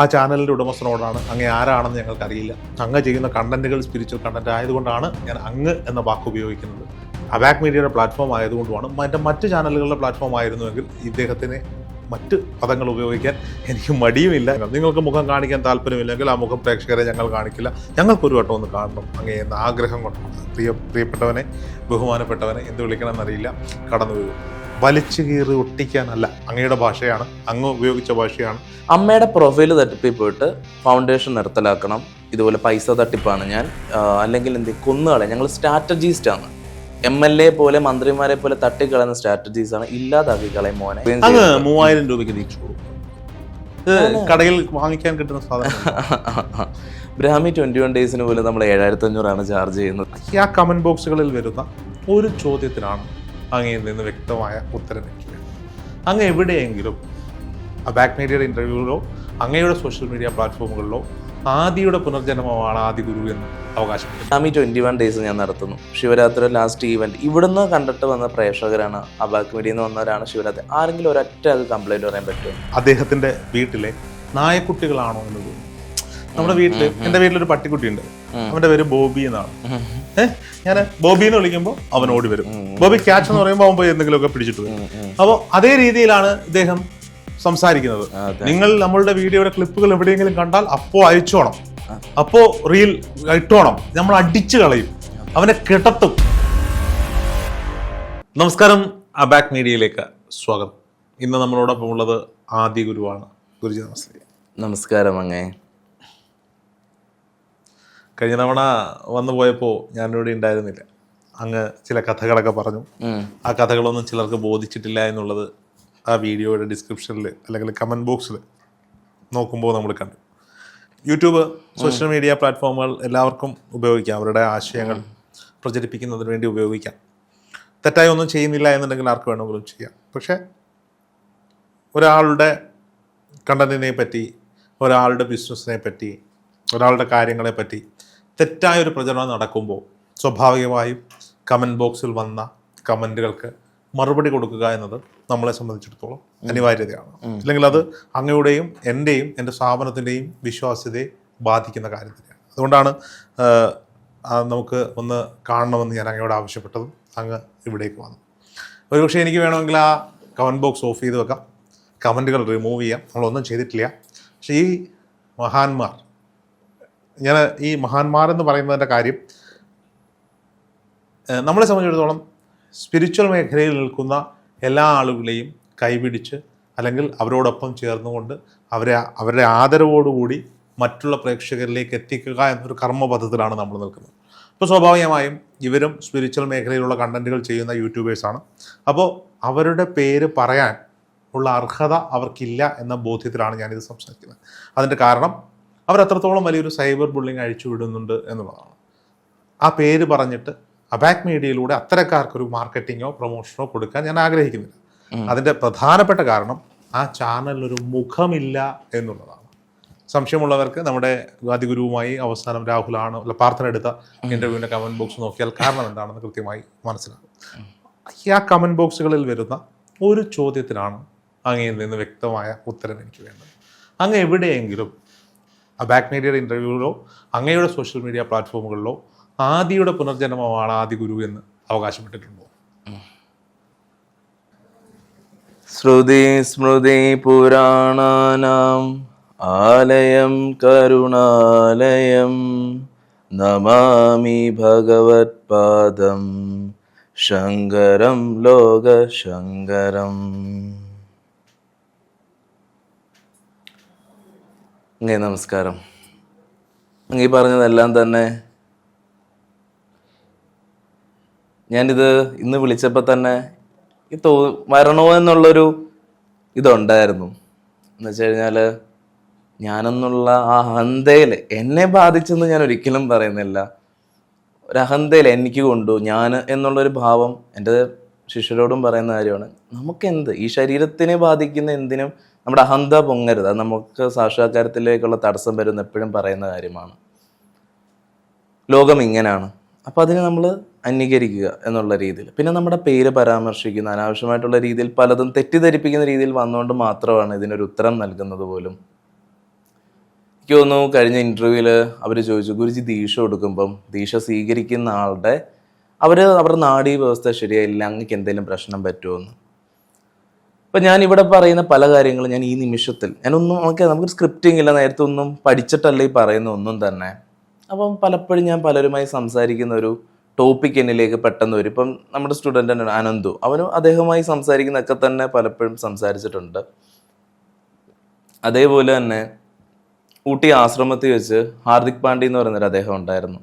ആ ചാനലിൻ്റെ ഉടമസ്ഥനോടാണ് അങ്ങ് ആരാണെന്ന് ഞങ്ങൾക്കറിയില്ല. അങ്ങ് ചെയ്യുന്ന കണ്ടന്റുകൾ സ്പിരിച്വൽ കണ്ടന്റ് ആയതുകൊണ്ടാണ് ഞാൻ അങ്ങ് എന്ന വാക്ക് ഉപയോഗിക്കുന്നത്. അബാക് മീഡിയയുടെ പ്ലാറ്റ്ഫോം ആയതുകൊണ്ടുമാണ്. മറ്റ് ചാനലുകളുടെ പ്ലാറ്റ്ഫോം ആയിരുന്നുവെങ്കിൽ ഇദ്ദേഹത്തിന് മറ്റ് പദങ്ങൾ ഉപയോഗിക്കാൻ എനിക്ക് മടിയുമില്ല. നിങ്ങൾക്ക് മുഖം കാണിക്കാൻ താല്പര്യമില്ലെങ്കിൽ ആ മുഖം പ്രേക്ഷകരെ ഞങ്ങൾ കാണിക്കില്ല. ഞങ്ങൾക്കൊരു വട്ടം ഒന്ന് കാണണം അങ്ങേ എന്ന ആഗ്രഹം കൊണ്ടാണ്. പ്രിയപ്പെട്ടവനെ, ബഹുമാനപ്പെട്ടവനെ എന്ത് വിളിക്കണമെന്നറിയില്ല, കടന്നു വരൂ. വലിച്ചു കീറി ഒട്ടിക്കാനല്ല, അങ്ങയുടെ ഭാഷയാണ്, അങ്ങ് ഉപയോഗിച്ച ഭാഷയാണ്. അമ്മയുടെ പ്രൊഫൈല് തട്ടിപ്പിൽ പോയിട്ട് ഫൗണ്ടേഷൻ നിർത്തലാക്കണം, ഇതുപോലെ പൈസ തട്ടിപ്പാണ് ഞാൻ, അല്ലെങ്കിൽ എന്ത് കൊന്നുകളെ, ഞങ്ങൾ സ്ട്രാറ്റജിസ്റ്റാണ്. MLA പോലെ മന്ത്രിമാരെ പോലെ തട്ടിക്കളയുന്ന സ്ട്രാറ്റജീസ് ആണ്, ഇല്ലാതാക്കി കളയും മോനെ. അങ്ങ് 3000 രൂപയ്ക്ക് തിരിച്ചു കൊടുക്കും. ഇത് കടയിൽ വാങ്ങിക്കാൻ കിട്ടുന്ന സാധനം. ബ്രാഹ്മി 21 ഡേയ്സിന് പോലും നമ്മൾ 7500 ചാർജ് ചെയ്യുന്നത്. ആ കമന്റ് ബോക്സുകളിൽ വരുന്ന ഒരു ചോദ്യത്തിനാണ് അങ്ങയിൽ നിന്ന് വ്യക്തമായ ഉത്തരം എനിക്ക് വേണം. അങ്ങ് എവിടെയെങ്കിലും അബാക് മീഡിയയുടെ ഇന്റർവ്യൂവിലോ അങ്ങയുടെ സോഷ്യൽ മീഡിയ പ്ലാറ്റ്ഫോമുകളിലോ ആദിയുടെ പുനർജന്മമാണ് ആദി ഗുരു എന്ന് അവകാശപ്പെട്ടു. ബ്രാഹ്മി 21 ഡേയ്സ് ഞാൻ നടത്തുന്നു. ശിവരാത്രി ലാസ്റ്റ് ഈവന്റ് ഇവിടുന്ന് കണ്ടിട്ട് വന്ന പ്രേക്ഷകരാണ്, അബാക് മീഡിയയിൽ നിന്ന് വന്നവരാണ് ശിവരാത്രി. ആരെങ്കിലും ഒരൊറ്റ അത് കംപ്ലൈന്റ് പറയാൻ പറ്റുമോ? അദ്ദേഹത്തിന്റെ വീട്ടിലെ നായക്കുട്ടികളാണോ എന്ന് തോന്നുന്നു. നമ്മുടെ വീട്ടില്, എന്റെ വീട്ടിലൊരു പട്ടിക്കുട്ടിയുണ്ട്, അവന്റെ പേര് ബോബി എന്നാണ്. ഞാൻ ബോബി എന്ന് വിളിക്കുമ്പോൾ അവൻ ഓടി വരും. ബോബി ക്യാച്ച് എന്ന് പറയുമ്പോൾ അവൻ പോയി എന്തെങ്കിലുമൊക്കെ പിടിച്ചിട്ട് വരും. അപ്പോൾ അതേ രീതിയിലാണ് ഇദ്ദേഹം സംസാരിക്കുന്നത്. നിങ്ങൾ നമ്മളുടെ വീഡിയോയുടെ ക്ലിപ്പുകൾ എവിടെയെങ്കിലും കണ്ടാൽ അപ്പോ അയച്ചോണം, അപ്പോ റീൽ ഇട്ടോണം, നമ്മൾ അടിച്ചു കളയും, അവനെ കിടത്തും. നമസ്കാരം, അബാക് മീഡിയയിലേക്ക് സ്വാഗതം. ഇന്ന് നമ്മളോടൊപ്പം ഉള്ളത് ആദി ഗുരുവാണ്. ഗുരുജി നമസ്തേ. നമസ്കാരം. കഴിഞ്ഞ തവണ വന്നു പോയപ്പോൾ ഞാനിവിടെ ഉണ്ടായിരുന്നില്ല. അങ്ങ് ചില കഥകളൊക്കെ പറഞ്ഞു. ആ കഥകളൊന്നും ചിലർക്ക് ബോധിച്ചിട്ടില്ല എന്നുള്ളത് ആ വീഡിയോയുടെ ഡിസ്ക്രിപ്ഷനിൽ അല്ലെങ്കിൽ കമൻറ്റ് ബോക്സിൽ നോക്കുമ്പോൾ നമ്മൾ കണ്ടു. യൂട്യൂബ്, സോഷ്യൽ മീഡിയ പ്ലാറ്റ്ഫോമുകൾ എല്ലാവർക്കും ഉപയോഗിക്കാം, അവരുടെ ആശയങ്ങൾ പ്രചരിപ്പിക്കുന്നതിന് വേണ്ടി ഉപയോഗിക്കാം. തെറ്റായി ഒന്നും ചെയ്യുന്നില്ല എന്നുണ്ടെങ്കിൽ ആർക്ക് വേണമെങ്കിലും ചെയ്യാം. പക്ഷേ ഒരാളുടെ കണ്ടന്റിനെ പറ്റി, ഒരാളുടെ ബിസിനസ്സിനെ പറ്റി, ഒരാളുടെ കാര്യങ്ങളെ പറ്റി തെറ്റായ ഒരു പ്രചരണം നടക്കുമ്പോൾ സ്വാഭാവികമായും കമൻറ്റ് ബോക്സിൽ വന്ന കമൻറ്റുകൾക്ക് മറുപടി കൊടുക്കുക എന്നത് നമ്മളെ സംബന്ധിച്ചിടത്തോളം അനിവാര്യതയാണ്. അല്ലെങ്കിൽ അത് അങ്ങയുടെയും എൻ്റെയും എൻ്റെ സ്ഥാപനത്തിൻ്റെയും വിശ്വാസ്യതയെ ബാധിക്കുന്ന കാര്യം തന്നെയാണ്. അതുകൊണ്ടാണ് നമുക്ക് ഒന്ന് കാണണമെന്ന് ഞാൻ അങ്ങയോട് ആവശ്യപ്പെട്ടതും അങ്ങ് ഇവിടേക്ക് വന്നു. ഒരുപക്ഷെ എനിക്ക് വേണമെങ്കിൽ ആ കമൻറ്റ് ബോക്സ് ഓഫ് ചെയ്ത് വെക്കാം, കമൻറ്റുകൾ റിമൂവ് ചെയ്യാം, നമ്മളൊന്നും ചെയ്തിട്ടില്ല. പക്ഷേ ഈ മഹാന്മാർ, ഞാൻ ഈ മഹാന്മാർ എന്ന് പറയുന്നതിൻ്റെ കാര്യം നമ്മളെ സംബന്ധിച്ചിടത്തോളം സ്പിരിച്വൽ മേഖലയിൽ നിൽക്കുന്ന എല്ലാ ആളുകളെയും കൈപിടിച്ച് അല്ലെങ്കിൽ അവരോടൊപ്പം ചേർന്നുകൊണ്ട് അവരുടെ ആദരവോടുകൂടി മറ്റുള്ള പ്രേക്ഷകരിലേക്ക് എത്തിക്കുക എന്നൊരു കർമ്മപഥത്തിലാണ് നമ്മൾ നിൽക്കുന്നത്. അപ്പോൾ സ്വാഭാവികമായും ഇവരും സ്പിരിച്വൽ മേഖലയിലുള്ള കണ്ടന്റുകൾ ചെയ്യുന്ന യൂട്യൂബേഴ്സാണ്. അപ്പോൾ അവരുടെ പേര് പറയാൻ ഉള്ള അർഹത അവർക്കില്ല എന്ന ബോധ്യത്തിലാണ് ഞാനിത് സംസാരിക്കുന്നത്. അതിൻ്റെ കാരണം അവരത്രത്തോളം വലിയൊരു സൈബർ ബുള്ളിങ് അഴിച്ചു വിടുന്നുണ്ട് എന്നുള്ളതാണ്. ആ പേര് പറഞ്ഞിട്ട് അബാക് മീഡിയയിലൂടെ അത്തരക്കാർക്കൊരു മാർക്കറ്റിങ്ങോ പ്രൊമോഷനോ കൊടുക്കാൻ ഞാൻ ആഗ്രഹിക്കുന്നില്ല. അതിൻ്റെ പ്രധാനപ്പെട്ട കാരണം ആ ചാനലിനൊരു മുഖമില്ല എന്നുള്ളതാണ്. സംശയമുള്ളവർക്ക് നമ്മുടെ ആദിഗുരുവുമായി അവസാനം രാഹുലാണ് പ്രാർത്ഥന എടുത്ത ഇൻ്റർവ്യൂവിൻ്റെ കമൻറ്റ് ബോക്സ് നോക്കിയാൽ കാരണം എന്താണെന്ന് കൃത്യമായി മനസ്സിലാകും. ആ കമൻറ്റ് ബോക്സുകളിൽ വരുന്ന ഒരു ചോദ്യത്തിനാണ് അങ്ങയിൽ നിന്ന് വ്യക്തമായ ഉത്തരം എനിക്ക് വേണ്ടത്. അങ്ങ് എവിടെയെങ്കിലും അബാക് മീഡിയയുടെ ഇന്റർവ്യൂവിലോ അങ്ങയുടെ സോഷ്യൽ മീഡിയ പ്ലാറ്റ്ഫോമുകളിലോ ആദിയുടെ പുനർജന്മമാണ് ആദി ഗുരു എന്ന് അവകാശപ്പെട്ടിട്ടുണ്ടോ? ശ്രുതി സ്മൃതി പുരാണാനാം ആലയം കരുണാലയം നമാമി ഭഗവത്പാദം ശങ്കരം ലോകശങ്കരം. നമസ്കാരം. ഈ പറഞ്ഞതെല്ലാം തന്നെ ഞാനിത് ഇന്ന് വിളിച്ചപ്പോൾ തന്നെ വരണോ എന്നുള്ളൊരു ഇതുണ്ടായിരുന്നു. എന്ന് വെച്ച് കഴിഞ്ഞാൽ ഞാനെന്നുള്ള ആ അഹന്തയിൽ എന്നെ ബാധിച്ചെന്ന് ഞാൻ ഒരിക്കലും പറയുന്നില്ല. ഒരു അഹന്തയിൽ എനിക്ക് കൊണ്ടു ഞാൻ എന്നുള്ളൊരു ഭാവം എൻ്റെ ശിഷ്യരോടും പറയുന്ന കാര്യമാണ്. നമുക്കെന്ത് ഈ ശരീരത്തിനെ ബാധിക്കുന്ന എന്തിനും നമ്മുടെ അഹന്ത പൊങ്ങരുത്. അത് നമുക്ക് സാക്ഷാത്കാരത്തിലേക്കുള്ള തടസ്സം വരുന്ന എപ്പോഴും പറയുന്ന കാര്യമാണ്. ലോകം ഇങ്ങനെയാണ്, അപ്പം അതിനെ നമ്മൾ അംഗീകരിക്കുക എന്നുള്ള രീതിയിൽ. പിന്നെ നമ്മുടെ പേര് പരാമർശിക്കുന്ന അനാവശ്യമായിട്ടുള്ള രീതിയിൽ പലതും തെറ്റിദ്ധരിപ്പിക്കുന്ന രീതിയിൽ വന്നുകൊണ്ട് മാത്രമാണ് ഇതിനൊരു ഉത്തരം നൽകുന്നത് പോലും. എനിക്ക് തോന്നുന്നു കഴിഞ്ഞ ഇൻ്റർവ്യൂവിൽ അവർ ചോദിച്ചു, ഗുരുജി ദീക്ഷ കൊടുക്കുമ്പം ദീക്ഷ സ്വീകരിക്കുന്ന ആളുടെ അവരുടെ നാഡീ വ്യവസ്ഥ ശരിയായില്ല, അങ്ങക്ക് എന്തെങ്കിലും പ്രശ്നം പറ്റുമോ? അപ്പം ഞാൻ ഇവിടെ പറയുന്ന പല കാര്യങ്ങളും ഞാൻ ഈ നിമിഷത്തിൽ ഞാനൊന്നും നമുക്ക് സ്ക്രിപ്റ്റിംഗ് ഇല്ല, നേരത്തെ ഒന്നും പഠിച്ചിട്ടല്ല ഈ പറയുന്ന ഒന്നും തന്നെ. അപ്പം പലപ്പോഴും ഞാൻ പലരുമായി സംസാരിക്കുന്ന ഒരു ടോപ്പിക് എന്നിലേക്ക് പെട്ടെന്ന് വരും. ഇപ്പം നമ്മുടെ സ്റ്റുഡൻ്റ് അനന്തു, അവനും അദ്ദേഹവുമായി സംസാരിക്കുന്നതൊക്കെ തന്നെ പലപ്പോഴും സംസാരിച്ചിട്ടുണ്ട്. അതേപോലെ തന്നെ ഊട്ടി ആശ്രമത്തിൽ വെച്ച് ഹാർദിക് പാണ്ഡ്യ എന്ന് പറയുന്നൊരു അദ്ദേഹം ഉണ്ടായിരുന്നു.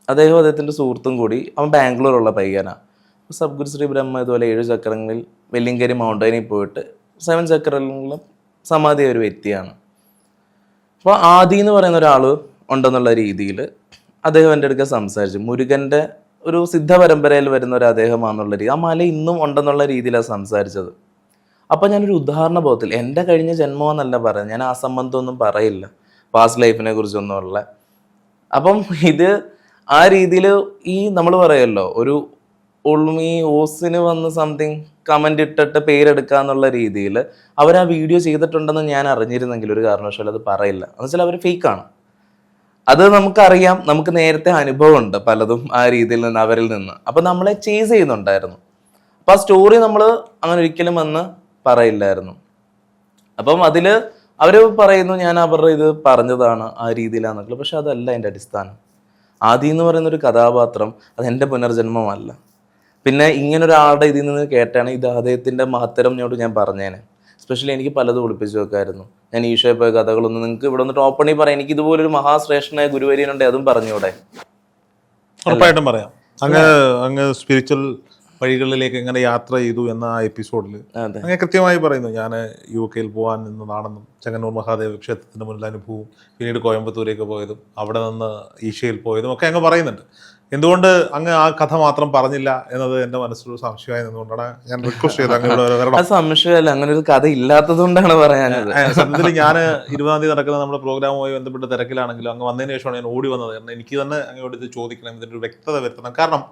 അദ്ദേഹത്തിൻ്റെ സുഹൃത്തും കൂടി, അവൻ ബാംഗ്ലൂരുള്ള പയ്യനാണ്. സദ്ഗുരു ശ്രീ ബ്രഹ്മ ഇതുപോലെ 7 ചക്രങ്ങളിൽ വെല്ലിങ്കരി മൗണ്ടനിൽ പോയിട്ട് 7 ചക്രങ്ങളിലും സമാധി ഒരു വ്യക്തിയാണ്. അപ്പോൾ ആദി എന്ന് പറയുന്ന ഒരാൾ ഉണ്ടെന്നുള്ള രീതിയിൽ അദ്ദേഹം എൻ്റെ അടുക്ക സംസാരിച്ചു. മുരുകൻ്റെ ഒരു സിദ്ധ പരമ്പരയിൽ വരുന്ന ഒരു അദ്ദേഹമാണെന്നുള്ള രീതി, ആ മല ഇന്നും ഉണ്ടെന്നുള്ള രീതിയിലാണ് സംസാരിച്ചത്. അപ്പം ഞാനൊരു ഉദാഹരണ ബോധത്തിൽ എൻ്റെ കഴിഞ്ഞ ജന്മമെന്നല്ല പറയുന്നത്, ഞാൻ ആ സംബന്ധമൊന്നും പറയില്ല, പാസ്റ്റ് ലൈഫിനെ കുറിച്ചൊന്നും ഉള്ള. അപ്പം ഇത് ആ രീതിയിൽ ഈ നമ്മൾ പറയുമല്ലോ, ഒരു ഉൾമീ ഓസിന് വന്ന് സംതിങ് കമൻ്റ് ഇട്ടിട്ട് പേരെടുക്കുക എന്നുള്ള രീതിയിൽ അവർ ആ വീഡിയോ ചെയ്തിട്ടുണ്ടെന്ന് ഞാൻ അറിഞ്ഞിരുന്നെങ്കിൽ ഒരു കാരണവശാലും അത് പറയില്ല. എന്ന് വെച്ചാൽ അവർ ഫേക്കാണ്, അത് നമുക്കറിയാം. നമുക്ക് നേരത്തെ അനുഭവമുണ്ട് പലതും ആ രീതിയിൽ നിന്ന്, അവരിൽ നിന്ന്. അപ്പം നമ്മളെ ചേസ് ചെയ്യുന്നുണ്ടായിരുന്നു. അപ്പം ആ സ്റ്റോറി നമ്മൾ അങ്ങനെ ഒരിക്കലും വന്ന് പറയില്ലായിരുന്നു. അപ്പം അതിൽ അവർ പറയുന്നു ഞാൻ അവരുടെ ഇത് പറഞ്ഞതാണ് ആ രീതിയിലാണെന്നൊക്കെ. പക്ഷെ അതല്ല എൻ്റെ അടിസ്ഥാനം. ആദി എന്ന് പറയുന്ന ഒരു കഥാപാത്രം അതെൻ്റെ പുനർജന്മമല്ല. പിന്നെ ഇങ്ങനൊരാളുടെ ഇതിൽ നിന്ന് കേട്ടാണ് ഇത് അദ്ദേഹത്തിൻ്റെ മഹത്തരം ഞാൻ പറഞ്ഞേനെ. എസ്പെഷ്യലി എനിക്ക് പലതും ഒളിപ്പിച്ചു വെക്കായിരുന്നു. ഞാൻ ഈശോയെ പോയ കഥകളൊന്നും നിങ്ങൾക്ക് ഇവിടെ വന്നിട്ട് ഓപ്പണി പറയാം. എനിക്ക് ഇതുപോലൊരു മഹാശ്രേഷ്ഠനായ ഗുരുവര്യനുണ്ട്, അതും പറഞ്ഞൂടെ? ഉറപ്പായിട്ടും പറയാം. അങ്ങ് സ്പിരിച്വൽ വഴികളിലേക്ക് എങ്ങനെ യാത്ര ചെയ്തു എന്ന ആ എപ്പിസോഡിൽ അങ്ങനെ കൃത്യമായി പറയുന്നു. ഞാൻ UK പോകാൻ നിന്നതാണെന്നും ചെങ്ങന്നൂർ മഹാദേവ ക്ഷേത്രത്തിന് മുന്നിൽ അനുഭവവും പിന്നീട് കോയമ്പത്തൂരേക്ക് പോയതും അവിടെ നിന്ന് ഈശയിൽ പോയതും ഒക്കെ അങ്ങ് പറയുന്നുണ്ട്. എന്തുകൊണ്ട് അങ്ങ് ആ കഥ മാത്രം പറഞ്ഞില്ല എന്നത് എൻ്റെ മനസ്സിലൊരു സംശയമായി നിന്നുകൊണ്ടാണ് ഞാൻ റിക്വസ്റ്റ് ചെയ്തത് അങ്ങ് ഇവിടെ വരണം. സംശയമല്ല, അങ്ങനെ ഒരു കഥ ഇല്ലാത്തത് കൊണ്ടാണ് പറയാനത്. സത്യത്തിൽ ഞാൻ 20-ാം തീയതി നടക്കുന്ന നമ്മുടെ പ്രോഗ്രാമുമായി ബന്ധപ്പെട്ട് തിരക്കിലാണെങ്കിലും അങ്ങ് വന്നതിന് ശേഷമാണ് ഞാൻ ഓടി വന്നത്. കാരണം എനിക്ക് തന്നെ അങ്ങോട്ട് ഇത് ചോദിക്കണം, ഇതിൻ്റെ ഒരു വ്യക്തത വരുത്തണം. കാരണം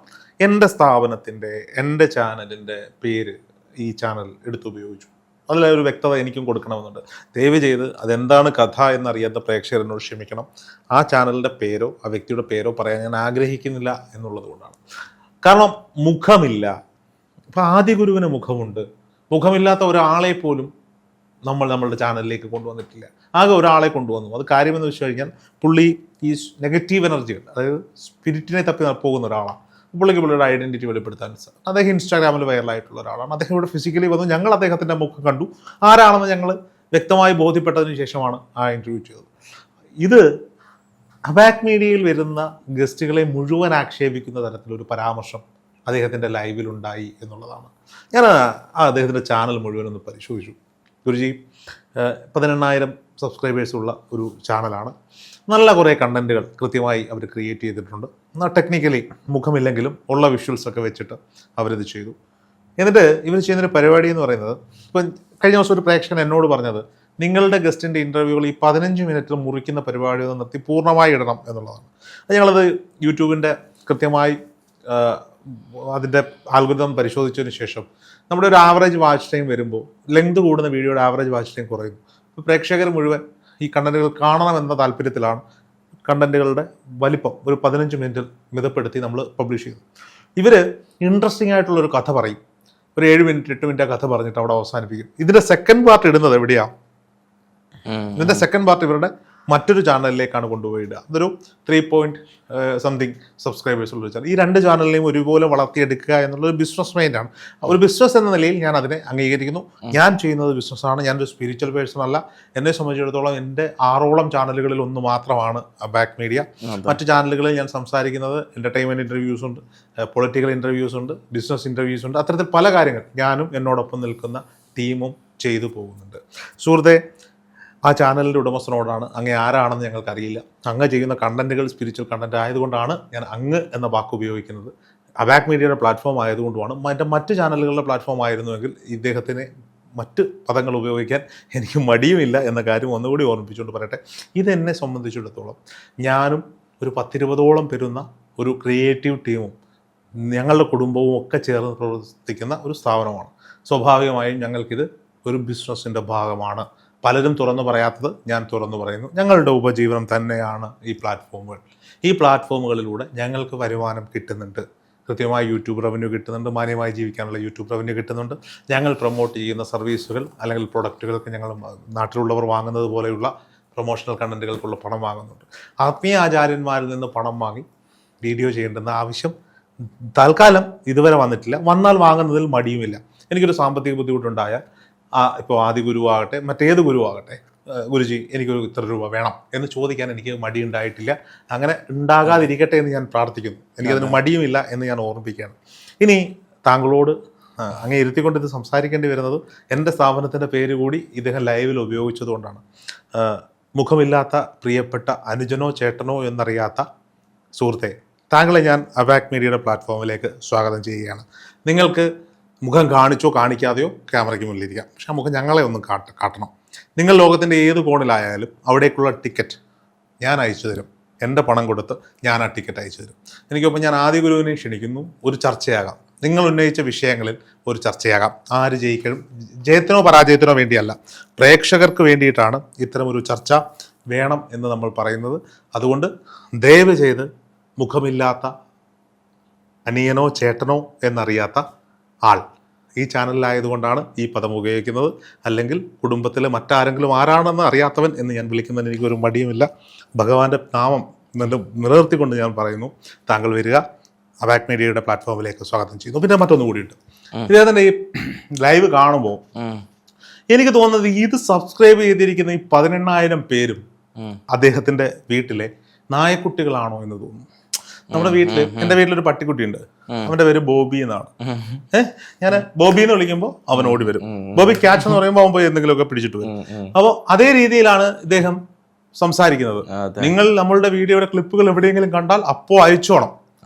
എൻ്റെ സ്ഥാപനത്തിൻ്റെ, എൻ്റെ ചാനലിൻ്റെ പേര് ഈ ചാനൽ എടുത്തുപയോഗിച്ചു. അതിലൊരു വ്യക്തത എനിക്കും കൊടുക്കണമെന്നുണ്ട്. ദയവ് ചെയ്ത് അതെന്താണ് കഥ എന്നറിയാത്ത പ്രേക്ഷകർ എന്നോട് ക്ഷമിക്കണം. ആ ചാനലിൻ്റെ പേരോ ആ വ്യക്തിയുടെ പേരോ പറയാൻ ഞാൻ ആഗ്രഹിക്കുന്നില്ല എന്നുള്ളത് കൊണ്ടാണ്. കാരണം മുഖമില്ല. ഇപ്പം ആദി ഗുരുവിന് മുഖമുണ്ട്. മുഖമില്ലാത്ത ഒരാളെ പോലും നമ്മളുടെ ചാനലിലേക്ക് കൊണ്ടുവന്നിട്ടില്ല. ആകെ ഒരാളെ കൊണ്ടുവന്നു. അത് കാര്യമെന്ന് വെച്ച് കഴിഞ്ഞാൽ പുള്ളി ഈ നെഗറ്റീവ് എനർജികൾ, അതായത് സ്പിരിറ്റിനെ തപ്പി പോകുന്ന ഒരാളാണ്. പുള്ളിയുടെ ഐഡൻറ്റിറ്റി വെളിപ്പെടുത്താൻ അദ്ദേഹം ഇൻസ്റ്റാഗ്രാമിൽ വൈറലായിട്ടുള്ള ഒരാളാണ്. അദ്ദേഹം ഇവിടെ ഫിസിക്കലി വന്നു. ഞങ്ങൾ അദ്ദേഹത്തിൻ്റെ മുഖം കണ്ടു. ആരാണെന്ന് ഞങ്ങൾ വ്യക്തമായി ബോധ്യപ്പെട്ടതിന് ശേഷമാണ് ആ ഇൻ്റർവ്യൂ ചെയ്തത്. ഇത് അബാക് മീഡിയയിൽ വരുന്ന ഗസ്റ്റുകളെ മുഴുവൻ ആക്ഷേപിക്കുന്ന തരത്തിലൊരു പരാമർശം അദ്ദേഹത്തിൻ്റെ ലൈവിലുണ്ടായി എന്നുള്ളതാണ്. ഞാൻ അദ്ദേഹത്തിൻ്റെ ചാനൽ മുഴുവൻ ഒന്ന് പരിശോധിച്ചു. ഗുരുജി 18,000 സബ്സ്ക്രൈബേഴ്സുള്ള ഒരു ചാനലാണ്. നല്ല കുറേ കണ്ടൻറ്റുകൾ കൃത്യമായി അവർ ക്രിയേറ്റ് ചെയ്തിട്ടുണ്ട്. എന്നാൽ ടെക്നിക്കലി മുഖമില്ലെങ്കിലും ഉള്ള വിഷ്വൽസൊക്കെ വെച്ചിട്ട് അവരിത് ചെയ്തു. എന്നിട്ട് ഇവർ ചെയ്യുന്നൊരു പരിപാടി എന്ന് പറയുന്നത്, ഇപ്പം കഴിഞ്ഞ ദിവസം ഒരു പ്രേക്ഷകൻ എന്നോട് പറഞ്ഞത്, നിങ്ങളുടെ ഗസ്റ്റിൻ്റെ ഇൻ്റർവ്യൂകൾ ഈ 15 മിനിറ്റിൽ മുറിക്കുന്ന പരിപാടി ഒന്ന് നിർത്തി പൂർണ്ണമായി ഇടണം എന്നുള്ളതാണ്. അത് ഞങ്ങളത് യൂട്യൂബിൻ്റെ കൃത്യമായി അതിൻ്റെ ആൽഗോരിതം പരിശോധിച്ചതിന് ശേഷം നമ്മുടെ ഒരു ആവറേജ് വാച്ച് ടൈം വരുമ്പോൾ ലെങ്ത് കൂടുന്ന വീഡിയോയുടെ ആവറേജ് വാച്ച് ടൈം കുറയുന്നു. ഇപ്പോൾ പ്രേക്ഷകർ മുഴുവൻ ഈ കണ്ടൻറ്റുകൾ കാണണമെന്ന താല്പര്യത്തിലാണ് കണ്ടൻറ്റുകളുടെ വലിപ്പം ഒരു 15 മിനിറ്റിൽ മിതപ്പെടുത്തി നമ്മൾ പബ്ലിഷ് ചെയ്തു. ഇവർ ഇൻട്രസ്റ്റിംഗ് ആയിട്ടുള്ളൊരു കഥ പറയും. ഒരു 7 മിനിറ്റ് 8 മിനിറ്റ് ആ കഥ പറഞ്ഞിട്ട് അവിടെ അവസാനിപ്പിക്കും. ഇതിൻ്റെ സെക്കൻഡ് പാർട്ട് ഇടുന്നത് എവിടെയാണ്? ഇതിൻ്റെ സെക്കൻഡ് പാർട്ട് ഇവരുടെ മറ്റൊരു ചാനലിലേക്കാണ് കൊണ്ടുപോയിടുക. അതൊരു 3.something സബ്സ്ക്രൈബേഴ്സ് ഉള്ള ചാനൽ. ഈ 2 ചാനലിനെയും ഒരുപോലെ വളർത്തിയെടുക്കുക എന്നുള്ളൊരു ബിസിനസ് മൈൻഡാണ്. ഒരു ബിസിനസ് എന്ന നിലയിൽ ഞാൻ അതിനെ അംഗീകരിക്കുന്നു. ഞാൻ ചെയ്യുന്നത് ബിസിനസ്സാണ്. ഞാനൊരു സ്പിരിച്വൽ പേഴ്സൺ അല്ല. എന്നെ സംബന്ധിച്ചിടത്തോളം എൻ്റെ 6ഓളം ചാനലുകളിൽ ഒന്ന് മാത്രമാണ് അബാക് മീഡിയ. മറ്റ് ചാനലുകളിൽ ഞാൻ സംസാരിക്കുന്നത് എൻ്റർടൈൻമെൻറ്റ് ഇൻ്റർവ്യൂസ് ഉണ്ട്, പൊളിറ്റിക്കൽ ഇൻ്റർവ്യൂസ് ഉണ്ട്, ബിസിനസ് ഇൻ്റർവ്യൂസ് ഉണ്ട്. അത്തരത്തിൽ പല കാര്യങ്ങൾ ഞാനും എന്നോടൊപ്പം നിൽക്കുന്ന ടീമും ചെയ്തു പോകുന്നുണ്ട്. സുഹൃത്തെ, ആ ചാനലിൻ്റെ ഉടമസ്ഥനോടാണ് അങ്ങ് ആരാണെന്ന് ഞങ്ങൾക്കറിയില്ല. അങ്ങ് ചെയ്യുന്ന കണ്ടൻറ്റുകൾ സ്പിരിച്വൽ കണ്ടൻറ്റ് ആയതുകൊണ്ടാണ് ഞാൻ അങ്ങ് എന്ന വാക്ക് ഉപയോഗിക്കുന്നത്. അബാക് മീഡിയയുടെ പ്ലാറ്റ്ഫോം ആയതുകൊണ്ടുമാണ്. മറ്റ് ചാനലുകളുടെ പ്ലാറ്റ്ഫോം ആയിരുന്നുവെങ്കിൽ ഇദ്ദേഹത്തിന് മറ്റ് പദങ്ങൾ ഉപയോഗിക്കാൻ എനിക്ക് മടിയുമില്ല എന്ന കാര്യം ഒന്നുകൂടി ഓർമ്മിപ്പിച്ചുകൊണ്ട് പറയട്ടെ. ഇതെന്നെ സംബന്ധിച്ചിടത്തോളം ഞാനും ഒരു 10-20ഓളം വരുന്ന ഒരു ക്രിയേറ്റീവ് ടീമും ഞങ്ങളുടെ കുടുംബവും ഒക്കെ ചേർന്ന് പ്രവർത്തിക്കുന്ന ഒരു സ്ഥാപനമാണ്. സ്വാഭാവികമായും ഞങ്ങൾക്കിത് ഒരു ബിസിനസ്സിൻ്റെ ഭാഗമാണ്. പലരും തുറന്നു പറയാത്തത് ഞാൻ തുറന്നു പറയുന്നു. ഞങ്ങളുടെ ഉപജീവനം തന്നെയാണ് ഈ പ്ലാറ്റ്ഫോമുകൾ. ഈ പ്ലാറ്റ്ഫോമുകളിലൂടെ ഞങ്ങൾക്ക് വരുമാനം കിട്ടുന്നുണ്ട്. കൃത്യമായി യൂട്യൂബ് റവന്യൂ കിട്ടുന്നുണ്ട്. മാന്യമായി ജീവിക്കാനുള്ള യൂട്യൂബ് റവന്യൂ കിട്ടുന്നുണ്ട്. ഞങ്ങൾ പ്രൊമോട്ട് ചെയ്യുന്ന സർവീസുകൾ അല്ലെങ്കിൽ പ്രൊഡക്റ്റുകൾക്ക് ഞങ്ങൾ നാട്ടിലുള്ളവർ വാങ്ങുന്നത് പോലെയുള്ള പ്രൊമോഷണൽ കണ്ടൻറ്റുകൾക്കുള്ള പണം വാങ്ങുന്നുണ്ട്. ആത്മീയ ആചാര്യന്മാരിൽ നിന്ന് പണം വാങ്ങി വീഡിയോ ചെയ്യേണ്ടുന്ന ആവശ്യം തൽക്കാലം ഇതുവരെ വന്നിട്ടില്ല. വന്നാൽ വാങ്ങുന്നതിൽ മടിയുമില്ല. എനിക്കൊരു സാമ്പത്തിക ബുദ്ധിമുട്ടുണ്ടായാൽ ഇപ്പോൾ ആദി ഗുരുവാകട്ടെ മറ്റേത് ഗുരുവാകട്ടെ, ഗുരുജി എനിക്കൊരു ഇത്ര രൂപ വേണം എന്ന് ചോദിക്കാൻ എനിക്ക് മടിയുണ്ടായിട്ടില്ല. അങ്ങനെ ഉണ്ടാകാതിരിക്കട്ടെ എന്ന് ഞാൻ പ്രാർത്ഥിക്കുന്നു. എനിക്കതിന് മടിയുമില്ല എന്ന് ഞാൻ ഓർമ്മിപ്പിക്കുകയാണ്. ഇനി താങ്കളോട് അങ്ങേ ഇരുത്തിക്കൊണ്ട് ഇത് സംസാരിക്കേണ്ടി വരുന്നത് എൻ്റെ സ്ഥാപനത്തിൻ്റെ പേര് കൂടി ഇദ്ദേഹം ലൈവിൽ ഉപയോഗിച്ചതുകൊണ്ടാണ്. മുഖമില്ലാത്ത പ്രിയപ്പെട്ട അനുജനോ ചേട്ടനോ എന്നറിയാത്ത സുഹൃത്തെ, താങ്കളെ ഞാൻ അബാക് മീഡിയയുടെ പ്ലാറ്റ്ഫോമിലേക്ക് സ്വാഗതം ചെയ്യുകയാണ്. നിങ്ങൾക്ക് മുഖം കാണിച്ചോ കാണിക്കാതെയോ ക്യാമറയ്ക്ക് മുന്നിലിരിക്കാം, പക്ഷെ ആ മുഖം ഞങ്ങളെ ഒന്ന് കാട്ടണം. നിങ്ങൾ ലോകത്തിൻ്റെ ഏത് കോണിലായാലും അവിടേക്കുള്ള ടിക്കറ്റ് ഞാൻ അയച്ചു തരും. എൻ്റെ പണം കൊടുത്ത് ഞാൻ ആ ടിക്കറ്റ് അയച്ചു തരും. എനിക്കൊപ്പം ഞാൻ ആദ്യ ഗുരുവിനെ ക്ഷണിക്കുന്നു. ഒരു ചർച്ചയാകാം. നിങ്ങൾ ഉന്നയിച്ച വിഷയങ്ങളിൽ ഒരു ചർച്ചയാകാം. ആര് ജയിക്കണം, ജയത്തിനോ പരാജയത്തിനോ വേണ്ടിയല്ല, പ്രേക്ഷകർക്ക് വേണ്ടിയിട്ടാണ് ഇത്തരമൊരു ചർച്ച വേണം എന്ന് നമ്മൾ പറയുന്നത്. അതുകൊണ്ട് ദയവ് ചെയ്ത് മുഖമില്ലാത്ത അനിയനോ ചേട്ടനോ എന്നറിയാത്ത ആൾ ഈ ചാനലിലായതുകൊണ്ടാണ് ഈ പദം ഉപയോഗിക്കുന്നത്. അല്ലെങ്കിൽ കുടുംബത്തിലെ മറ്റാരെങ്കിലും ആരാണെന്ന് അറിയാത്തവൻ എന്ന് ഞാൻ വിളിക്കുന്നതിന് എനിക്കൊരു മടിയുമില്ല. ഭഗവാന്റെ നാമം നിലനിർത്തിക്കൊണ്ട് ഞാൻ പറയുന്നു, താങ്കൾ വരിക. അബാക് മീഡിയയുടെ പ്ലാറ്റ്ഫോമിലേക്ക് സ്വാഗതം ചെയ്യുന്നു. പിന്നെ മറ്റൊന്നു കൂടിയുണ്ട്. ഇദ്ദേഹത്തിൻ്റെ ഈ ലൈവ് കാണുമ്പോൾ എനിക്ക് തോന്നുന്നത് ഇത് സബ്സ്ക്രൈബ് ചെയ്തിരിക്കുന്ന ഈ 18,000 പേരും അദ്ദേഹത്തിൻ്റെ വീട്ടിലെ നായക്കുട്ടികളാണോ എന്ന് തോന്നുന്നു. നമ്മുടെ വീട്ടില്, എൻ്റെ വീട്ടിലൊരു പട്ടിക്കുട്ടിയുണ്ട്. അവന്റെ പേര് ബോബി എന്നാണ്. ഞാൻ ബോബി എന്ന് വിളിക്കുമ്പോൾ അവൻ ഓടി വരും. ബോബി ക്യാച്ച് എന്ന് പറയുമ്പോൾ അവൻ പോയി എന്തെങ്കിലുമൊക്കെ പിടിച്ചിട്ട് വരും. അപ്പോൾ അതേ രീതിയിലാണ് ഇദ്ദേഹം സംസാരിക്കുന്നത്. നിങ്ങൾ നമ്മളുടെ വീഡിയോയുടെ ക്ലിപ്പുകൾ എവിടെയെങ്കിലും കണ്ടാൽ അപ്പോ അയച്ചോണം,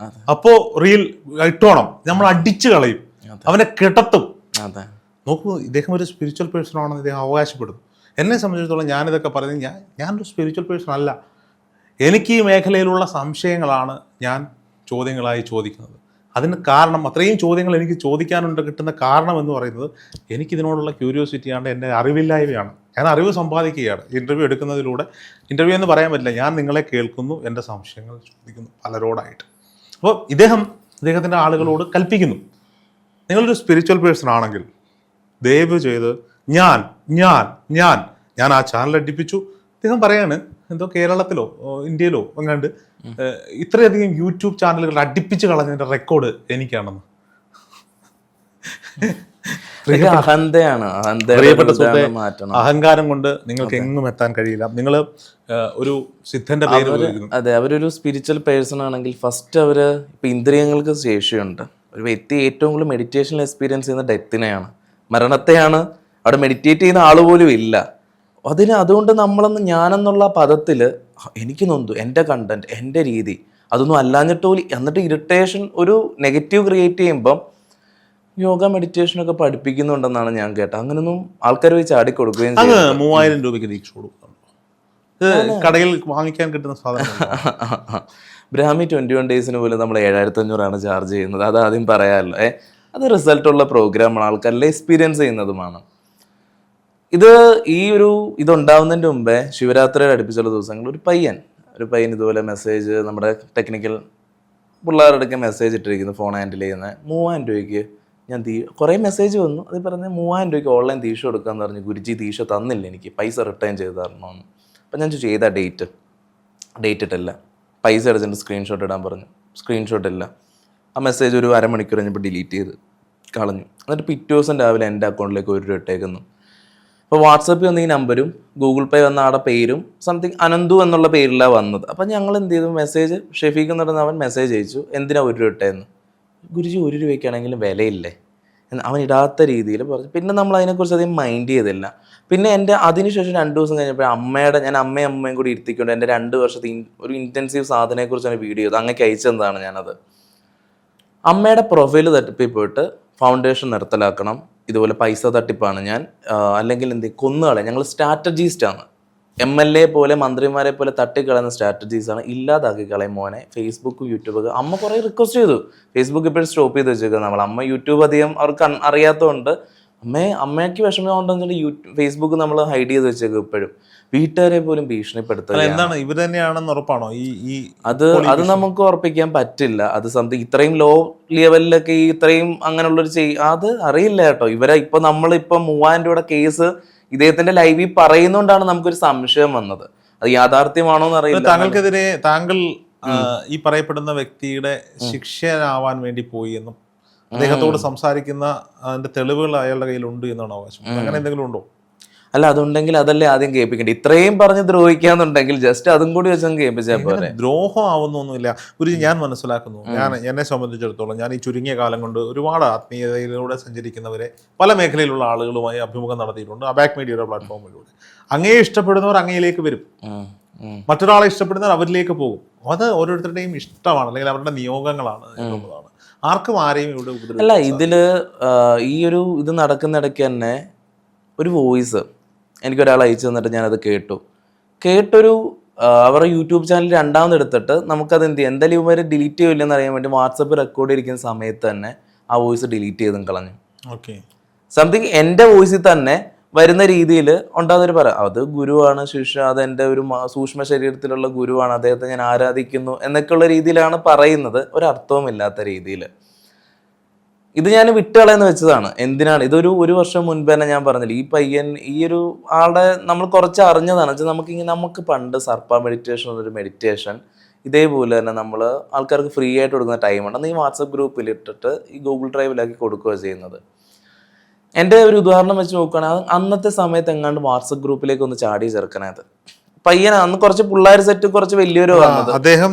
അപ്പോ റീൽ ഇട്ടോണം. നമ്മൾ അടിച്ചു കളയും, അവനെ കിടത്തും. നോക്കൂ, ഇദ്ദേഹം ഒരു സ്പിരിച്വൽ പേഴ്സൺ ആണെന്ന് ഇദ്ദേഹം അവകാശപ്പെടുന്നു. എന്നെ സംബന്ധിച്ചിടത്തോളം ഞാനിതൊക്കെ പറയുന്നത് ഞാനൊരു സ്പിരിച്വൽ പേഴ്സൺ അല്ല. എനിക്ക് ഈ മേഖലയിലുള്ള സംശയങ്ങളാണ് ഞാൻ ചോദ്യങ്ങളായി ചോദിക്കുന്നത്. അതിന് കാരണം, അത്രയും ചോദ്യങ്ങൾ എനിക്ക് ചോദിക്കാനുണ്ട് കിട്ടുന്ന കാരണം എന്ന് പറയുന്നത് എനിക്കിതിനോടുള്ള ക്യൂരിയോസിറ്റിയാണ്, എൻ്റെ അറിവില്ലായ്മയാണ്. ഞാൻ അറിവ് സമ്പാദിക്കുകയാണ് ഇൻ്റർവ്യൂ എടുക്കുന്നതിലൂടെ. ഇൻ്റർവ്യൂ എന്ന് പറയാൻ പറ്റില്ല, ഞാൻ നിങ്ങളെ കേൾക്കുന്നു, എൻ്റെ സംശയങ്ങൾ ചോദിക്കുന്നു പലരോടായിട്ട്. അപ്പോൾ ഇദ്ദേഹത്തിൻ്റെ ആളുകളോട് കൽപ്പിക്കുന്നു, നിങ്ങളൊരു സ്പിരിച്വൽ പേഴ്സൺ ആണെങ്കിൽ ദയവ് ചെയ്ത് ഞാൻ ആ ചാനൽ അടിപ്പിച്ചു. അദ്ദേഹം പറയാണ്, എന്തോ കേരളത്തിലോ ഇന്ത്യയിലോ എങ്ങാണ്ട് ഇത്രയധികം യൂട്യൂബ് ചാനലുകൾ അടിപ്പിച്ച് കളഞ്ഞതിന്റെ റെക്കോർഡ് എനിക്കാണെന്ന്. അഹങ്കാരം കൊണ്ട് നിങ്ങൾക്ക് എങ്ങും എത്താൻ കഴിയില്ല. നിങ്ങൾ ഒരു സിദ്ധന്റെ പേര്, അതെ, അവരൊരു സ്പിരിച്വൽ പേഴ്സൺ ആണെങ്കിൽ ഫസ്റ്റ് അവര് ഇപ്പൊ ഇന്ദ്രിയങ്ങൾക്ക് ശേഷിയുണ്ട്. ഒരു വ്യക്തി ഏറ്റവും കൂടുതൽ മെഡിറ്റേഷനിൽ എക്സ്പീരിയൻസ് ചെയ്യുന്ന ഡെത്തിനെയാണ്, മരണത്തെയാണ്. അവിടെ മെഡിറ്റേറ്റ് ചെയ്യുന്ന ആൾ പോലും ഇല്ല. അതുകൊണ്ട് നമ്മളൊന്ന് ഞാനെന്നുള്ള പദത്തിൽ എനിക്ക് നൊന്തു, എൻ്റെ കണ്ടന്റ്, എൻ്റെ രീതി, അതൊന്നും അല്ലാഞ്ഞിട്ട് പോലും. എന്നിട്ട് ഇറിറ്റേഷൻ, ഒരു നെഗറ്റീവ് ക്രിയേറ്റ് ചെയ്യുമ്പം യോഗ മെഡിറ്റേഷനൊക്കെ പഠിപ്പിക്കുന്നുണ്ടെന്നാണ് ഞാൻ കേട്ടത്. അങ്ങനൊന്നും ആൾക്കാർ പോയി ചാടി കൊടുക്കുകയും 3000 രൂപയ്ക്ക് ദീക്ഷ കൊടുക്കുന്നുണ്ട് കടയിൽ വാങ്ങിക്കാൻ കിട്ടുന്ന സാധനം. ബ്രാഹ്മി 21 ഡേയ്സിന് പോലും നമ്മൾ 7500 ചാർജ് ചെയ്യുന്നത്. അത് ആദ്യം പറയാമല്ലോ. അത് റിസൾട്ടുള്ള പ്രോഗ്രാമാണ്, ആൾക്കാരെല്ലാം എക്സ്പീരിയൻസ് ചെയ്യുന്നതുമാണ്. ഇതുണ്ടാവുന്നതിൻ്റെ മുമ്പേ ശിവരാത്രിയുടെ അടുപ്പിച്ചുള്ള ദിവസങ്ങളിൽ ഒരു പയ്യൻ ഇതുപോലെ മെസ്സേജ്, നമ്മുടെ ടെക്നിക്കൽ പിള്ളേരുടെ മെസ്സേജ് ഇട്ടിരിക്കുന്നു, ഫോൺ ഹാൻഡിൽ ചെയ്യുന്നത്. 3000 രൂപയ്ക്ക് ഞാൻ കുറേ മെസ്സേജ് വന്നു. അത് പറഞ്ഞ് 3000 രൂപയ്ക്ക് ഓൺലൈൻ തീക്ഷ കൊടുക്കാമെന്ന് പറഞ്ഞു. ഗുരുജി തീക്ഷ തന്നില്ല, എനിക്ക് പൈസ റിട്ടേൺ ചെയ്ത് തരണമെന്ന്. അപ്പം ഞാൻ ചോദിച്ചു, ഏതാ ഡേറ്റ് ഇട്ടില്ല, പൈസ അടച്ചിട്ട് സ്ക്രീൻഷോട്ട് ഇടാൻ പറഞ്ഞു. സ്ക്രീൻഷോട്ട് ഇല്ല. ആ മെസ്സേജ് ഒരു അരമണിക്കൂർ കഴിഞ്ഞപ്പോൾ ഡിലീറ്റ് ചെയ്ത് കളഞ്ഞു. എന്നിട്ട് പിറ്റേ ദിവസം രാവിലെ എൻ്റെ അക്കൗണ്ടിലേക്ക് 1 രൂപ ഇട്ടേക്കുന്നു. അപ്പോൾ വാട്സാപ്പിൽ വന്ന ഈ നമ്പരും ഗൂഗിൾ പേ വന്ന ആടെ പേരും സംതിങ് അനന്തു എന്നുള്ള പേരിലാണ് വന്നത്. അപ്പം ഞങ്ങൾ എന്ത് ചെയ്തു, മെസ്സേജ് ഷെഫീഖ് എന്ന് പറയുന്ന അവൻ മെസ്സേജ് അയച്ചു, എന്തിനാ 1 രൂപ ഇട്ടേന്ന്. ഗുരുജി 1 രൂപയ്ക്കാണെങ്കിലും വിലയില്ലേ എന്ന് അവൻ ഇടാത്ത രീതിയിൽ പറഞ്ഞു. പിന്നെ നമ്മൾ അതിനെക്കുറിച്ച് അധികം മൈൻഡ് ചെയ്തില്ല. പിന്നെ അതിനുശേഷം 2 ദിവസം കഴിഞ്ഞപ്പോൾ ഞാൻ അമ്മയും കൂടി ഇരുത്തിക്കൊണ്ട് എൻ്റെ 2 വർഷത്തെ ഒരു ഇൻറ്റൻസീവ് സാധനയെക്കുറിച്ചാണ് വീഡിയോ ചെയ്തത്. അങ്ങേക്ക് അയച്ചെന്താണ് ഞാനത്. അമ്മയുടെ പ്രൊഫൈൽ തട്ടിപ്പിൽ പോയിട്ട് ഫൗണ്ടേഷൻ നിർത്തലാക്കണം, ഇതുപോലെ പൈസ തട്ടിപ്പാണ് ഞാൻ, അല്ലെങ്കിൽ കൊന്നുകളെ, ഞങ്ങൾ സ്ട്രാറ്റജിസ്റ്റാണ്. MLA പോലെ മന്ത്രിമാരെ പോലെ തട്ടിക്കളയുന്ന സ്ട്രാറ്റജീസാണ്, ഇല്ലാതാക്കി കളയും മോനെ. ഫേസ്ബുക്ക്, യൂട്യൂബ് അമ്മ കുറേ റിക്വസ്റ്റ് ചെയ്തു. ഫേസ്ബുക്ക് ഇപ്പോഴും സ്റ്റോപ്പ് ചെയ്ത് വെച്ചേക്കുക നമ്മൾ. അമ്മ യൂട്യൂബ് അധികം അവർക്ക് അറിയാത്തതുകൊണ്ട് അമ്മയ്ക്ക് വിഷമം ഉണ്ടെന്ന് ഫേസ്ബുക്ക് നമ്മൾ ഹൈഡ് ചെയ്ത് വെച്ചേക്കും ഇപ്പോഴും. വീട്ടുകാരെ പോലും ഭീഷണിപ്പെടുത്തുക. എന്താണ് ഇവർ തന്നെയാണെന്ന് ഉറപ്പാണോ ഈ അത് നമുക്ക് ഉറപ്പിക്കാൻ പറ്റില്ല. അത് സംതിങ് ഇത്രയും ലോ ലെവലിലൊക്കെ ഇത്രയും അങ്ങനെയുള്ളൊരു അത് അറിയില്ല കേട്ടോ. ഇപ്പൊ നമ്മളിപ്പം 3000 രൂപയുടെ കേസ് ഇദ്ദേഹത്തിന്റെ ലൈവിൽ പറയുന്നോണ്ടാണ് നമുക്കൊരു സംശയം വന്നത്. അത് യാഥാർത്ഥ്യമാണോ എന്ന് അറിയില്ല. താങ്കൾക്കെതിരെ താങ്കൾ ഈ പറയപ്പെടുന്ന വ്യക്തിയുടെ ശിക്ഷനാവാൻ വേണ്ടി പോയി എന്നും അദ്ദേഹത്തോട് സംസാരിക്കുന്ന അതിന്റെ തെളിവുകൾ അയാളുടെ കയ്യിലുണ്ട് എന്നാണ് അവകാശം. അങ്ങനെ എന്തെങ്കിലും ഉണ്ടോ? അല്ല, അതുണ്ടെങ്കിൽ അതല്ലേ ആദ്യം കേൾപ്പിക്കേണ്ടത്. ഇത്രയും പറഞ്ഞ് ദ്രോഹിക്കാന്നുണ്ടെങ്കിൽ ജസ്റ്റ് അതും കൂടി വെച്ചങ്ങ് കേൾപ്പിച്ചാൽ പോലെ. ദ്രോഹം ആവുന്നൊന്നുമില്ല. ഞാൻ മനസ്സിലാക്കുന്നു, എന്നെ സംബന്ധിച്ചിടത്തോളം ഞാൻ ഈ ചുരുങ്ങിയ കാലം കൊണ്ട് ഒരുപാട് ആത്മീയതയിലൂടെ സഞ്ചരിക്കുന്നവരെ പല മേഖലയിലുള്ള ആളുകളുമായി അഭിമുഖം നടത്തിയിട്ടുണ്ട് അബാക് മീഡിയയുടെ പ്ലാറ്റ്ഫോമിലൂടെ. അങ്ങയെ ഇഷ്ടപ്പെടുന്നവർ അങ്ങയിലേക്ക് വരും, മറ്റൊരാളെ ഇഷ്ടപ്പെടുന്നവർ അവരിലേക്ക് പോകും. അത് ഓരോരുത്തരുടെയും ഇഷ്ടമാണ്, അല്ലെങ്കിൽ അവരുടെ നിയോഗങ്ങളാണ് എന്നുള്ളതാണ്. ആർക്കും ആരെയും ഇവിടെ അല്ല. ഇതില് ഈ ഒരു ഇത് നടക്കുന്നിടയ്ക്ക് തന്നെ ഒരു വോയിസ് എനിക്കൊരാൾ അയച്ചു തന്നിട്ട് ഞാനത് കേട്ടൊരു അവരുടെ യൂട്യൂബ് ചാനൽ രണ്ടാമത് എടുത്തിട്ട് നമുക്കത് എന്ത് ചെയ്യാം, എന്തായാലും ഇവർ ഡിലീറ്റ് ചെയ്യില്ലെന്ന് അറിയാൻ വേണ്ടി വാട്സപ്പ് റെക്കോർഡ് ചെയ്തിരിക്കുന്ന സമയത്ത് തന്നെ ആ വോയിസ് ഡിലീറ്റ് ചെയ്തും കളഞ്ഞു. സംതിങ് എൻ്റെ വോയിസിൽ തന്നെ വരുന്ന രീതിയിൽ ഉണ്ടാകുന്നൊരു പറയാം, അത് ഗുരുവാണ് ശിഷ്യ, അതെൻ്റെ ഒരു സൂക്ഷ്മ ശരീരത്തിലുള്ള ഗുരുവാണ്, അദ്ദേഹത്തെ ഞാൻ ആരാധിക്കുന്നു എന്നൊക്കെയുള്ള രീതിയിലാണ് പറയുന്നത്, ഒരർത്ഥവുമില്ലാത്ത രീതിയിൽ. ഇത് ഞാൻ വിട്ടുകളയെന്ന് വെച്ചതാണ്. എന്തിനാണ് ഒരു വർഷം മുൻപ് തന്നെ ഞാൻ പറഞ്ഞില്ല, ഈ പയ്യൻ ഈ ഒരു ആളുടെ നമ്മൾ കുറച്ച് അറിഞ്ഞതാണ്. വെച്ചാൽ നമുക്ക് പണ്ട് സർപ്പ മെഡിറ്റേഷൻ എന്നൊരു മെഡിറ്റേഷൻ ഇതേപോലെ തന്നെ നമ്മൾ ആൾക്കാർക്ക് ഫ്രീ ആയിട്ട് കൊടുക്കുന്ന ടൈമുണ്ട്. അന്ന് ഈ വാട്സപ്പ് ഗ്രൂപ്പിൽ ഇട്ടിട്ട് ഈ ഗൂഗിൾ ഡ്രൈവിലാക്കി കൊടുക്കുക ചെയ്യുന്നത്. എൻ്റെ ഒരു ഉദാഹരണം വെച്ച് നോക്കുകയാണെങ്കിൽ അന്നത്തെ സമയത്ത് എങ്ങാണ്ട് വാട്സപ്പ് ഗ്രൂപ്പിലേക്ക് ഒന്ന് ചാടി ചേർക്കണത് പയ്യന. അന്ന് കുറച്ച് പിള്ളേർ സെറ്റ് കുറച്ച് വലിയൊരു വന്നത്. അദ്ദേഹം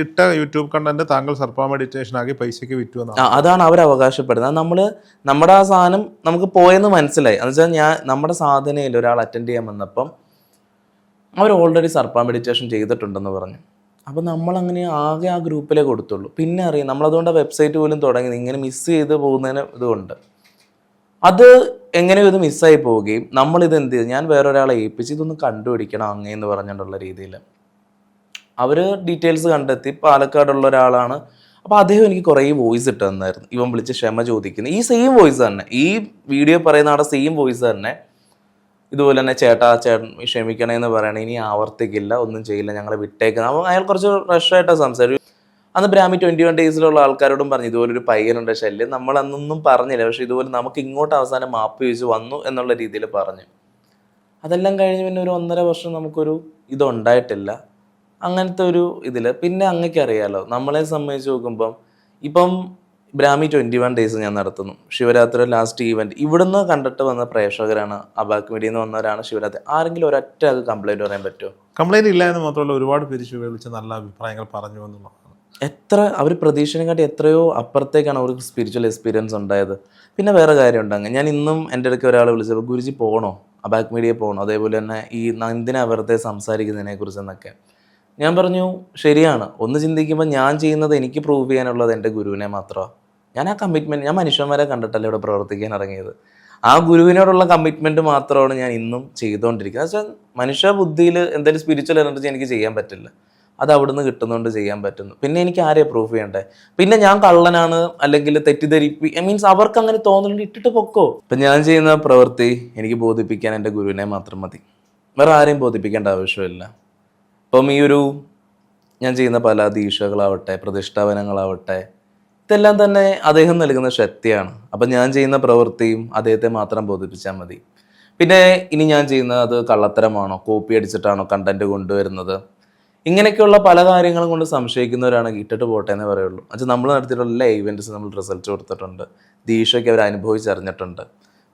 ഇട്ട യൂട്യൂബ് കണ്ടന്റ് താങ്കൾ സർപ്പ മെഡിറ്റേഷൻ ആക്കി പൈസക്ക് വിറ്റു. അതാണ് അവർ അവകാശപ്പെടുന്നത്. നമ്മുടെ ആ സാധനം നമുക്ക് പോയെന്ന് മനസ്സിലായി. എന്ന് വെച്ചാൽ നമ്മുടെ സാധനയിൽ ഒരാൾ അറ്റൻഡ് ചെയ്യാൻ വന്നപ്പം അവർ ഓൾറെഡി സർപ്പ മെഡിറ്റേഷൻ ചെയ്തിട്ടുണ്ടെന്ന് പറഞ്ഞു. അപ്പം നമ്മളങ്ങനെ ആകെ ആ ഗ്രൂപ്പിലേ കൊടുത്തുള്ളൂ. പിന്നെ അറിയാം നമ്മളതുകൊണ്ട് ആ വെബ്സൈറ്റ് പോലും തുടങ്ങി ഇങ്ങനെ മിസ് ചെയ്ത് പോകുന്നതിന് ഇതുകൊണ്ട്. അത് എങ്ങനെയോ ഇത് മിസ്സായി പോവുകയും നമ്മളിത് എന്ത് ചെയ്തു, ഞാൻ വേറൊരാളെ ഏൽപ്പിച്ച് ഇതൊന്ന് കണ്ടുപിടിക്കണം അങ്ങേന്ന് പറഞ്ഞിട്ടുള്ള രീതിയിൽ അവർ ഡീറ്റെയിൽസ് കണ്ടെത്തി. പാലക്കാടുള്ള ഒരാളാണ്. അപ്പോൾ അദ്ദേഹം എനിക്ക് കുറേ വോയിസ് ഇട്ട് തന്നായിരുന്നു. ഇവൻ വിളിച്ച് ക്ഷമ ചോദിക്കുന്നത് ഈ സെയിം വോയിസ് തന്നെ, ഈ വീഡിയോ പറയുന്ന ആടെ സെയിം വോയിസ് തന്നെ. ഇതുപോലെ തന്നെ ചേട്ടൻ ക്ഷമിക്കണേന്ന് പറയണേ, ഇനി ആവർത്തിക്കില്ല, ഒന്നും ചെയ്യില്ല, ഞങ്ങളെ വിട്ടേക്കണം. അപ്പോൾ അയാൾ കുറച്ച് റഷായിട്ടാണ് സംസാരിച്ചു. അന്ന് ബ്രാഹ്മി 21 ഡേയ്സിലുള്ള ആൾക്കാരോടും പറഞ്ഞു ഇതുപോലൊരു പയ്യനുണ്ട് ശല്യം. നമ്മൾ അന്നൊന്നും പറഞ്ഞില്ല, പക്ഷെ ഇതുപോലെ നമുക്ക് ഇങ്ങോട്ട് അവസാനം മാപ്പ് ചോദിച്ച് വന്നു എന്നുള്ള രീതിയിൽ പറഞ്ഞു. അതെല്ലാം കഴിഞ്ഞ് പിന്നെ ഒരു 1.5 വർഷം നമുക്കൊരു ഇതുണ്ടായിട്ടില്ല അങ്ങനത്തെ ഒരു ഇതിൽ. പിന്നെ അങ്ങക്ക് അറിയാലോ, നമ്മളെ സംബന്ധിച്ച് നോക്കുമ്പം ഇപ്പം ബ്രാഹ്മി 21 ഡേയ്സ് ഞാൻ നടത്തുന്നു. ശിവരാത്രി ലാസ്റ്റ് ഈവൻറ്റ് ഇവിടുന്ന് കണ്ടിട്ട് വന്ന പ്രേക്ഷകരാണ്, അബാക് മീഡിയയിൽ നിന്ന് വന്നവരാണ് ശിവരാത്രി. ആരെങ്കിലും ഒരൊറ്റ അത് കംപ്ലൈൻറ്റ് പറയാൻ പറ്റുമോ? കംപ്ലൈൻറ്റ് ഇല്ല എന്ന് മാത്രമല്ല, ഒരുപാട് പേര് വിളിച്ച് നല്ല അഭിപ്രായങ്ങൾ പറഞ്ഞു എന്നുള്ളതാണ്. എത്ര അവർ പ്രതീക്ഷനെക്കാട്ടി എത്രയോ അപ്പുറത്തേക്കാണ് അവർക്ക് സ്പിരിച്വൽ എക്സ്പീരിയൻസ് ഉണ്ടായത്. പിന്നെ വേറെ കാര്യമുണ്ട്, അങ്ങനെ ഞാൻ ഇന്നും എൻ്റെ ഇടയ്ക്ക് ഒരാൾ വിളിച്ചപ്പോൾ ഗുരുജി പോകണോ, അബാക് മീഡിയ പോകണോ, അതേപോലെ തന്നെ ഈ എന്തിനാ വെറുതെ സംസാരിക്കുന്നതിനെ കുറിച്ചെന്നൊക്കെ. ഞാൻ പറഞ്ഞു ശരിയാണ്. ഒന്ന് ചിന്തിക്കുമ്പോൾ ഞാൻ ചെയ്യുന്നത് എനിക്ക് പ്രൂവ് ചെയ്യാനുള്ളത് എൻ്റെ ഗുരുവിനെ മാത്രമാണ്. ഞാൻ ആ കമ്മിറ്റ്മെൻറ്റ്, ഞാൻ മനുഷ്യന്മാരെ കണ്ടിട്ടല്ല ഇവിടെ പ്രവർത്തിക്കാൻ ഇറങ്ങിയത്. ആ ഗുരുവിനോടുള്ള കമ്മിറ്റ്മെൻറ്റ് മാത്രമാണ് ഞാൻ ഇന്നും ചെയ്തുകൊണ്ടിരിക്കുന്നത്. എന്ന് വെച്ചാൽ മനുഷ്യ ബുദ്ധിയിൽ എന്തെങ്കിലും സ്പിരിച്വൽ എനർജി എനിക്ക് ചെയ്യാൻ പറ്റില്ല, അത് അവിടുന്ന് കിട്ടുന്നതുകൊണ്ട് ചെയ്യാൻ പറ്റുന്നു. പിന്നെ എനിക്ക് ആരെയാണ് പ്രൂഫ് ചെയ്യണ്ടേ? പിന്നെ ഞാൻ കള്ളനാണ് അല്ലെങ്കിൽ മീൻസ് അവർക്ക് അങ്ങനെ തോന്നുന്നുണ്ട്, ഇട്ടിട്ട് പൊക്കോ. ഇപ്പം ഞാൻ ചെയ്യുന്ന പ്രവൃത്തി എനിക്ക് ബോധിപ്പിക്കാൻ എൻ്റെ ഗുരുവിനെ മാത്രം മതി, വേറെ ആരെയും ബോധിപ്പിക്കേണ്ട ആവശ്യമില്ല. ഇപ്പം ഞാൻ ചെയ്യുന്ന പല ദീക്ഷകളാവട്ടെ, പ്രതിഷ്ഠാപനങ്ങളാവട്ടെ, ഇതെല്ലാം തന്നെ അദ്ദേഹം നൽകുന്ന ശക്തിയാണ്. അപ്പം ഞാൻ ചെയ്യുന്ന പ്രവൃത്തിയും അദ്ദേഹത്തെ മാത്രം ബോധിപ്പിച്ചാൽ മതി. പിന്നെ ഇനി ഞാൻ ചെയ്യുന്നത് അത് കള്ളത്തരമാണോ, കോപ്പി അടിച്ചിട്ടാണോ കണ്ടന്റ് കൊണ്ടുവരുന്നത്, ഇങ്ങനെയൊക്കെയുള്ള പല കാര്യങ്ങളും കൊണ്ട് സംശയിക്കുന്നവരാണെങ്കിൽ ഇട്ടിട്ട് പോട്ടെ എന്നേ പറയുള്ളൂ. അത് നമ്മൾ നടത്തിയിട്ടുള്ള എല്ലാ ഇവൻറ്റ്സ് നമ്മൾ റിസൾട്ട് കൊടുത്തിട്ടുണ്ട്, ദീക്ഷയ്ക്ക് അവർ അനുഭവിച്ചറിഞ്ഞിട്ടുണ്ട്.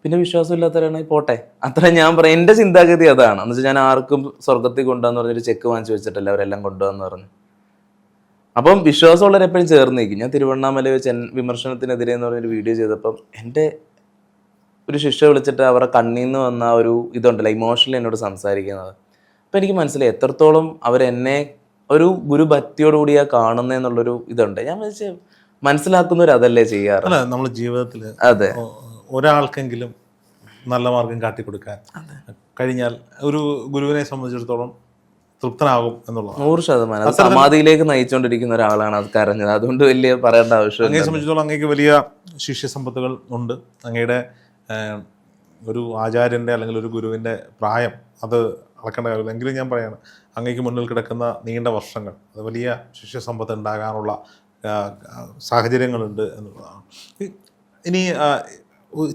പിന്നെ വിശ്വാസമില്ലാത്തവരാണെങ്കിൽ പോട്ടെ, അത്ര ഞാൻ പറയാം. എൻ്റെ ചിന്താഗതി അതാണ്. എന്ന് വെച്ചാൽ ഞാൻ ആർക്കും സ്വർഗത്തിൽ കൊണ്ടുവന്ന് പറഞ്ഞൊരു ചെക്ക് വാങ്ങിച്ചു വെച്ചിട്ടല്ല അവരെല്ലാം കൊണ്ടുവന്ന് പറഞ്ഞു. അപ്പം വിശ്വാസമുള്ളവർ എപ്പോഴും ചേർന്നിരിക്കും. ഞാൻ തിരുവണ്ണാമല വെച്ച് വിമർശനത്തിനെതിരെ എന്ന് പറഞ്ഞൊരു വീഡിയോ ചെയ്തപ്പം എൻ്റെ ഒരു ശിഷ്യ വിളിച്ചിട്ട് അവരുടെ കണ്ണിൽ നിന്ന് വന്ന ഒരു ഇതുണ്ടല്ലോ, ഇമോഷണലി എന്നോട് സംസാരിക്കുന്നത്. അപ്പം എനിക്ക് മനസ്സിലായി എത്രത്തോളം അവരെന്നെ ഒരു ഗുരുഭക്തിയോടുകൂടിയാ കാണുന്നതെന്നുള്ളൊരു ഇതുണ്ട്. ഞാൻ മനസ്സിലാക്കുന്നവർ അതല്ലേ ചെയ്യാറ്. അല്ല, നമ്മൾ ജീവിതത്തിൽ അതെ ഒരാൾക്കെങ്കിലും നല്ല മാർഗം കാട്ടിക്കൊടുക്കാൻ കഴിഞ്ഞാൽ ഒരു ഗുരുവിനെ സംബന്ധിച്ചിടത്തോളം തൃപ്തനാകും എന്നുള്ളത് 100%. അത് സമാധിയിലേക്ക് നയിച്ചുകൊണ്ടിരിക്കുന്ന ഒരാളാണ് അത് കരഞ്ഞത്. അതുകൊണ്ട് വലിയ പറയേണ്ട ആവശ്യം. അങ്ങയെ സംബന്ധിച്ചിടത്തോളം അങ്ങേക്ക് വലിയ ശിഷ്യസമ്പത്തുകൾ ഉണ്ട്. അങ്ങയുടെ ഒരു ആചാര്യൻ്റെ അല്ലെങ്കിൽ ഒരു ഗുരുവിൻ്റെ പ്രായം അത് അളക്കേണ്ട കാര്യമില്ല. എങ്കിലും ഞാൻ പറയാണ്, അങ്ങേക്ക് മുന്നിൽ കിടക്കുന്ന നീണ്ട വർഷങ്ങൾ, അത് വലിയ ശിഷ്യസമ്പത്ത് ഉണ്ടാകാനുള്ള സാഹചര്യങ്ങളുണ്ട് എന്നുള്ളതാണ്. ഇനി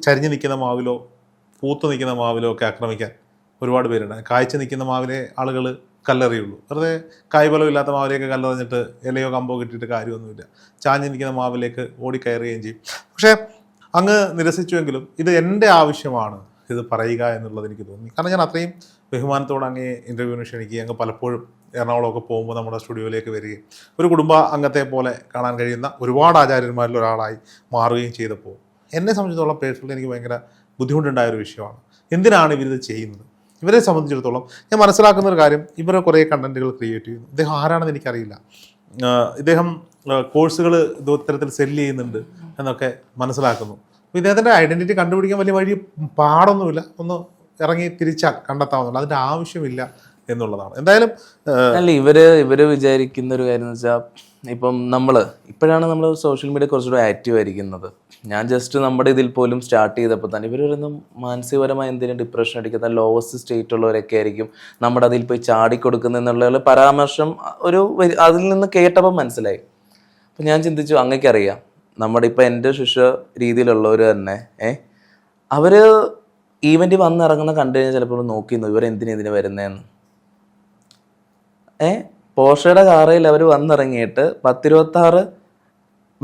ചരിഞ്ഞ് നിൽക്കുന്ന മാവിലോ പൂത്ത് നിൽക്കുന്ന മാവിലോ ഒക്കെ ആക്രമിക്കാൻ ഒരുപാട് പേരുണ്ട്. കായ്ച്ച് നിൽക്കുന്ന മാവിലെ ആളുകൾ കല്ലെറിയുള്ളൂ. വെറുതെ കായ്ഫലം ഇല്ലാത്ത മാവിലേക്ക് കല്ലെറിഞ്ഞിട്ട് ഇലയോ കമ്പോ കിട്ടിയിട്ട് കാര്യമൊന്നുമില്ല. ചാഞ്ഞ് നിൽക്കുന്ന മാവിലേക്ക് ഓടിക്കയറുകയും ചെയ്യും. പക്ഷേ അങ്ങ് നിരസിച്ചുവെങ്കിലും ഇത് എൻ്റെ ആവശ്യമാണ് ഇത് പറയുക എന്നുള്ളത് എനിക്ക് തോന്നി. കാരണം ഞാൻ അത്രയും ബഹുമാനത്തോടെ അങ്ങേ ഇൻ്റർവ്യൂവിന് ക്ഷണിക്കുകയും അങ്ങ് പലപ്പോഴും എറണാകുളമൊക്കെ പോകുമ്പോൾ നമ്മുടെ സ്റ്റുഡിയോയിലേക്ക് വരികയും ഒരു കുടുംബ അംഗത്തെ പോലെ കാണാൻ കഴിയുന്ന ഒരുപാട് ആചാര്യന്മാരിൽ ഒരാളായി മാറുകയും ചെയ്തപ്പോൾ എന്നെ സംബന്ധിച്ചിടത്തോളം പേഴ്സണലി എനിക്ക് ഭയങ്കര ബുദ്ധിമുട്ടുണ്ടായൊരു വിഷയമാണ്. എന്തിനാണ് ഇവരിത് ചെയ്യുന്നത്? ഇവരെ സംബന്ധിച്ചിടത്തോളം ഞാൻ മനസ്സിലാക്കുന്ന ഒരു കാര്യം, ഇവരെ കുറേ കണ്ടൻറ്റുകൾ ക്രിയേറ്റ് ചെയ്യുന്നു. ഇദ്ദേഹം ആരാണെന്ന് എനിക്കറിയില്ല. ഇദ്ദേഹം കോഴ്സുകൾ ഇത്തരത്തിൽ സെല്ല് ചെയ്യുന്നുണ്ട് എന്നൊക്കെ മനസ്സിലാക്കുന്നു. അപ്പോൾ ഇദ്ദേഹത്തിൻ്റെ ഐഡൻറ്റിറ്റി കണ്ടുപിടിക്കാൻ വലിയ വഴി പാടൊന്നുമില്ല. ഒന്ന് ഇറങ്ങി തിരിച്ചാൽ കണ്ടെത്താവുന്നുള്ളൂ. അതിൻ്റെ ആവശ്യമില്ല എന്നുള്ളതാണ്. എന്തായാലും അല്ല, ഇവര് വിചാരിക്കുന്ന ഒരു കാര്യം എന്ന് വെച്ചാൽ, ഇപ്പം ഇപ്പോഴാണ് നമ്മൾ സോഷ്യൽ മീഡിയ കുറച്ചുകൂടെ ആക്റ്റീവ് ആയിരിക്കുന്നത്. ഞാൻ ജസ്റ്റ് നമ്മുടെ ഇതിൽ പോലും സ്റ്റാർട്ട് ചെയ്തപ്പോൾ തന്നെ ഇവർ പറയുന്ന മാനസികപരമായി എന്തെങ്കിലും ഡിപ്രഷൻ അടിക്കുന്ന ലോവസ്റ്റ് സ്റ്റേറ്റ് ഉള്ളവരൊക്കെ ആയിരിക്കും നമ്മുടെ അതിൽ പോയി ചാടിക്കൊടുക്കുന്ന എന്നുള്ള പരാമർശം അതിൽ നിന്ന് കേട്ടപ്പോൾ മനസ്സിലായി. അപ്പം ഞാൻ ചിന്തിച്ചു, അങ്ങേക്കറിയാം നമ്മുടെ ഇപ്പം എൻ്റെ ശിഷ്യ രീതിയിലുള്ളവർ തന്നെ അവർ ഈവൻറ്റ് വന്നിറങ്ങുന്ന കണ്ടു കഴിഞ്ഞാൽ ചിലപ്പോൾ നോക്കിയിരുന്നു ഇവരെന്തിനു വരുന്നതെന്ന്. പോർഷയുടെ കാറയിൽ അവർ വന്നിറങ്ങിയിട്ട് 10-26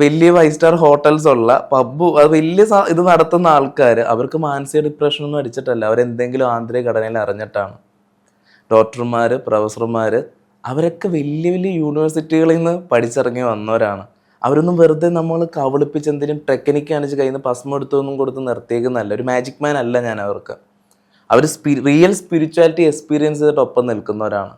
വലിയ 5 സ്റ്റാർ ഹോട്ടൽസ് ഉള്ള പബ്ബ്, അത് വലിയ ഇത് നടത്തുന്ന ആൾക്കാർ, അവർക്ക് മാനസിക ഡിപ്രഷനൊന്നും അടിച്ചിട്ടല്ല, അവരെന്തെങ്കിലും ആന്തരിക ഘടനയിൽ അറിഞ്ഞിട്ടാണ്. ഡോക്ടർമാർ, പ്രൊഫസർമാർ, അവരൊക്കെ വലിയ വലിയ യൂണിവേഴ്സിറ്റികളിൽ നിന്ന് പഠിച്ചിറങ്ങി വന്നവരാണ്. അവരൊന്നും വെറുതെ നമ്മൾ കവളിപ്പിച്ച് എന്തെങ്കിലും ടെക്നിക്ക് കാണിച്ച് കയ്യിൽ നിന്ന് ഭസ്മം എടുത്തൊന്നും കൊടുത്ത് നിർത്തിയേക്കുന്നല്ല. ഒരു മാജിക് മാൻ അല്ല ഞാൻ അവർക്ക്. അവർ റിയൽ സ്പിരിച്വാലിറ്റി എക്സ്പീരിയൻസ് ചെയ്തിട്ട് ഒപ്പം നിൽക്കുന്നവരാണ്.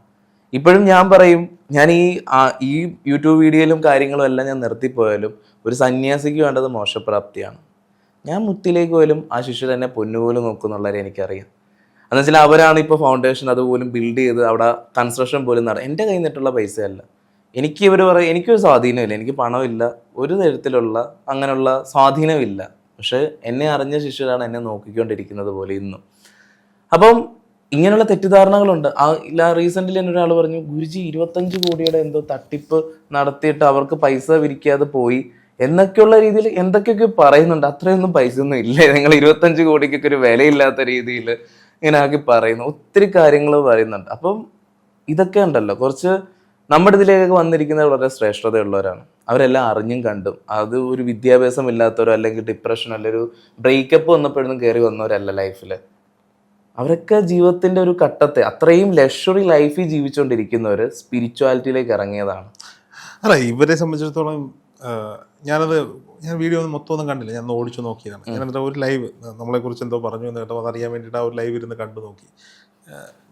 ഇപ്പോഴും ഞാൻ പറയും, ഞാൻ ഈ യൂട്യൂബ് വീഡിയോയിലും കാര്യങ്ങളും എല്ലാം ഞാൻ നിർത്തിപ്പോയാലും ഒരു സന്യാസിക്ക് വേണ്ടത് മോശപ്രാപ്തിയാണ്. ഞാൻ മുത്തിലേക്ക് പോലും ആ ശിഷ്യർ എന്നെ പൊന്നുപോലും നോക്കുന്നുള്ളവരെ എനിക്കറിയാം. എന്ന് വെച്ചാൽ അവരാണ് ഇപ്പോൾ ഫൗണ്ടേഷൻ അതുപോലും ബിൽഡ് ചെയ്ത് അവിടെ കൺസ്ട്രക്ഷൻ പോലും എൻ്റെ കയ്യിൽ നിന്നിട്ടുള്ള പൈസയല്ല. ഇവർ പറയും എനിക്കൊരു സ്വാധീനമില്ല, എനിക്ക് പണമില്ല, ഒരു തരത്തിലുള്ള അങ്ങനെയുള്ള സ്വാധീനമില്ല. പക്ഷെ എന്നെ അറിഞ്ഞ ശിഷ്യരാണ് എന്നെ നോക്കിക്കൊണ്ടിരിക്കുന്നത് പോലെ ഇന്നും. അപ്പം ഇങ്ങനെയുള്ള തെറ്റിദ്ധാരണകളുണ്ട്. റീസെൻ്റ്ലി തന്നെ ഒരാൾ പറഞ്ഞു, ഗുരുജി 25 കോടിയുടെ എന്തോ തട്ടിപ്പ് നടത്തിയിട്ട് അവർക്ക് പൈസ വിരിക്കാതെ പോയി എന്നൊക്കെയുള്ള രീതിയിൽ എന്തൊക്കെയൊക്കെ പറയുന്നുണ്ട്. അത്രയൊന്നും പൈസ ഒന്നും ഇല്ലേ, നിങ്ങൾ 25 കോടിക്കൊക്കെ ഒരു വിലയില്ലാത്ത രീതിയിൽ ഇങ്ങനെ ആക്കി പറയുന്നു. ഒത്തിരി കാര്യങ്ങൾ പറയുന്നുണ്ട്. അപ്പം ഇതൊക്കെ ഉണ്ടല്ലോ, കുറച്ച് നമ്മുടെ ഇതിലേക്ക് വന്നിരിക്കുന്നത് വളരെ ശ്രേഷ്ഠതയുള്ളവരാണ്. അവരെല്ലാം അറിഞ്ഞും കണ്ടും, അത് ഒരു വിദ്യാഭ്യാസം ഇല്ലാത്തവരോ അല്ലെങ്കിൽ ഡിപ്രഷൻ അല്ലെങ്കിൽ ഒരു ബ്രേക്കപ്പ് വന്നപ്പോഴൊന്നും കയറി വന്നവരല്ല ലൈഫിൽ. അവരൊക്കെ ജീവിതത്തിൻ്റെ ഒരു ഘട്ടത്തെ അത്രയും ലക്ഷറി ലൈഫിൽ ജീവിച്ചുകൊണ്ടിരിക്കുന്നവർ സ്പിരിച്വാലിറ്റിയിലേക്ക് ഇറങ്ങിയതാണ്. അല്ല, ഇവരെ സംബന്ധിച്ചിടത്തോളം ഞാൻ വീഡിയോ മൊത്തമൊന്നും കണ്ടില്ല, ഞാൻ ഓടിച്ചു നോക്കിയതാണ്. ഞാനെന്താ ഒരു ലൈവ് നമ്മളെക്കുറിച്ച് എന്തോ പറഞ്ഞു എന്ന് കേട്ടോ, അതറിയാൻ വേണ്ടിയിട്ട് ആ ഒരു ലൈവ് ഇരുന്ന് കണ്ടു നോക്കി.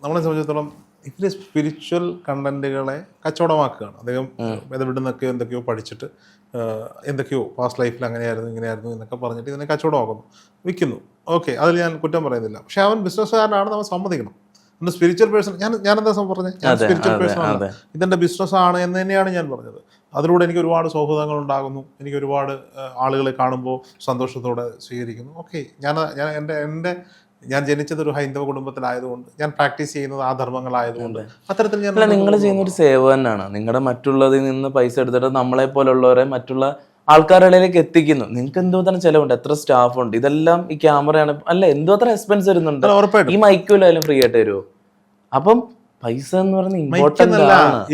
നമ്മളെ സംബന്ധിച്ചിടത്തോളം ഇവർ സ്പിരിച്വൽ കണ്ടന്റുകളെ കച്ചവടമാക്കുകയാണ്. അദ്ദേഹം എവിടുന്നൊക്കെയോ എന്തൊക്കെയോ പഠിച്ചിട്ട് എന്തൊക്കെയോ പാസ്റ്റ് ലൈഫിൽ അങ്ങനെയായിരുന്നു ഇങ്ങനെയായിരുന്നു എന്നൊക്കെ പറഞ്ഞിട്ട് ഇതിനെ കച്ചവടമാക്കുന്നു, വിൽക്കുന്നു. ഓക്കെ, അതിൽ ഞാൻ കുറ്റം പറയുന്നില്ല. പക്ഷെ അവൻ ബിസിനസ്സുകാരനാണ്, നമ്മൾ സമ്മതിക്കണം. എൻ്റെ സ്പിരിച്വൽ പേഴ്സൺ, ഞാനെന്താ പറഞ്ഞത്, ഞാൻ സ്പിരിച്വൽ പേഴ്സൺ ആണ്, ഇതെൻ്റെ ബിസിനസ്സാണ് എന്ന് തന്നെയാണ് ഞാൻ പറഞ്ഞത്. അതിലൂടെ എനിക്ക് ഒരുപാട് സൗഹൃദങ്ങൾ ഉണ്ടാകുന്നു, എനിക്ക് ഒരുപാട് ആളുകളെ കാണുമ്പോൾ സന്തോഷത്തോടെ സ്വീകരിക്കുന്നു. ഓക്കെ, ഞാൻ ജനിച്ചത് ഒരു ഹൈന്ദവ കുടുംബത്തിലായതുകൊണ്ട്, ഞാൻ പ്രാക്ടീസ് ചെയ്യുന്നത് ആ ധർമ്മങ്ങളായതുകൊണ്ട് അത്തരത്തിൽ നിങ്ങൾ ചെയ്യുന്ന ഒരു സേവ തന്നെയാണ്. നിങ്ങളുടെ മറ്റുള്ളതിൽ നിന്ന് പൈസ എടുത്തിട്ട് നമ്മളെ പോലുള്ളവരെ മറ്റുള്ള ആൾക്കാരുടെയിലേക്ക് എത്തിക്കുന്നു. നിങ്ങൾക്ക് എന്തോ തന്നെ ചിലവുണ്ട്, എത്ര സ്റ്റാഫ് ഉണ്ട്, ഇതെല്ലാം ഈ ക്യാമറയാണ് അല്ല, എന്തോ അത്ര എക്സ്പെൻസ് വരുന്നുണ്ട്. ഈ മൈക്കുമല്ലായാലും ഫ്രീ ആയിട്ട് തരുമോ? അപ്പം പൈസ എന്ന് പറഞ്ഞ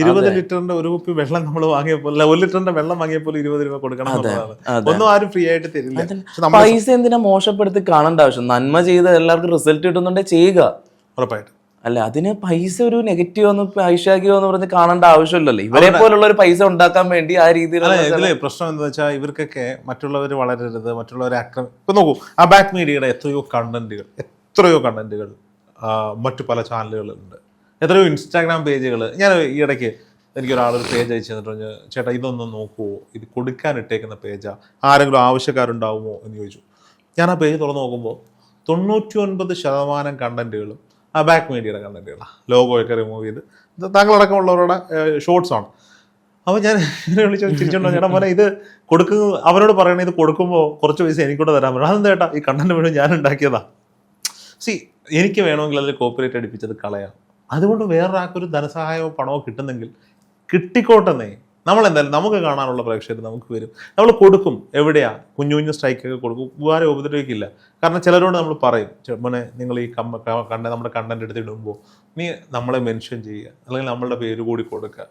20 ലിറ്ററിന്റെ ഒരു കുപ്പി വെള്ളം നമ്മൾ വാങ്ങിയപ്പോൾ, 1 ലിറ്ററിന്റെ വെള്ളം വാങ്ങിയപ്പോൾ 20 രൂപ കൊടുക്കണം എന്നുള്ളതാണ്. ഒന്നും ആരും ഫ്രീ ആയിട്ട് തരില്ല. പൈസ എന്തിനാ മോശപ്പെടുത്തി കാണേണ്ട ആവശ്യം? നന്മ ചെയ്ത് എല്ലാവർക്കും റിസൾട്ട് കിട്ടുന്നുണ്ടെങ്കിൽ ചെയ്യുക. ഉറപ്പായിട്ട്. അല്ല, അതിന് പൈസ ഒരു നെഗറ്റീവ് ഒന്ന് പൈശാക്കിയോ എന്ന് പറഞ്ഞ് കാണേണ്ട ആവശ്യമില്ലല്ലോ. ഇവരെ പോലുള്ള ഒരു പൈസ ഉണ്ടാക്കാൻ വേണ്ടി ആ രീതിയിലുള്ള ഇതിലെ പ്രശ്നം എന്താ വെച്ചാൽ, ഇവർക്കൊക്കെ മറ്റുള്ളവർ വളരരുത്, മറ്റുള്ളവരെ ഇപ്പൊ നോക്കൂ, ആ ബാക്ക് മീഡിയയുടെ എത്രയോ കണ്ടന്റുകൾ മറ്റു പല ചാനലുകളുണ്ട്, എത്രയോ ഇൻസ്റ്റാഗ്രാം പേജുകൾ. ഞാൻ ഈ ഇടയ്ക്ക് എനിക്കൊരാളൊരു പേജ് അയച്ചു തന്നിട്ട് പറഞ്ഞു, ചേട്ടാ ഇതൊന്ന് നോക്കുമോ, ഇത് കൊടുക്കാൻ ഇട്ടേക്കുന്ന പേജാ, ആരെങ്കിലും ആവശ്യക്കാരുണ്ടാവുമോ എന്ന് ചോദിച്ചു. ഞാൻ ആ പേജ് തുറന്ന് നോക്കുമ്പോൾ 99% കണ്ടന്റുകളും ആ ബാക്ക് മീഡിയയുടെ കണ്ടന്റുകളാണ്. ലോഗോയൊക്കെ റിമൂവ് ചെയ്ത് താങ്കളടക്കമുള്ളവരുടെ ഷോർട്സാണ്. അപ്പോൾ ഞാൻ ഇങ്ങനെ വിളിച്ച് ചിരിച്ചോണ്ടോ, ചേട്ടാ പോലെ ഇത് അവരോട് പറയണേ, ഇത് കൊടുക്കുമ്പോൾ കുറച്ച് പൈസ എനിക്കൂടെ തരാൻ പറ്റും. അതെന്താ ചേട്ടാ, ഈ കണ്ടന്റ് മുഴുവൻ ഞാൻ ഉണ്ടാക്കിയതാ. എനിക്ക് വേണമെങ്കിൽ അതിൽ കോപ്പറേറ്റ് അടിപ്പിച്ചത് കളയാം. അതുകൊണ്ട് വേറൊരാൾക്കൊരു ധനസഹായമോ പണമോ കിട്ടുന്നെങ്കിൽ കിട്ടിക്കോട്ടെന്നേ. നമ്മളെന്തായാലും നമുക്ക് കാണാനുള്ള പ്രേക്ഷകർ നമുക്ക് വരും, നമ്മൾ കൊടുക്കും. എവിടെയാ കുഞ്ഞു കുഞ്ഞു സ്ട്രൈക്കൊക്കെ കൊടുക്കും, ഉപകാരം ഉപദ്രവിക്കില്ല. കാരണം ചിലരോട് നമ്മൾ പറയും, മോനെ നിങ്ങൾ ഈ നമ്മുടെ കണ്ടന്റ് എടുത്തിടുമ്പോൾ നീ നമ്മളെ മെൻഷൻ ചെയ്യുക, അല്ലെങ്കിൽ നമ്മളുടെ പേര് കൂടി കൊടുക്കുക.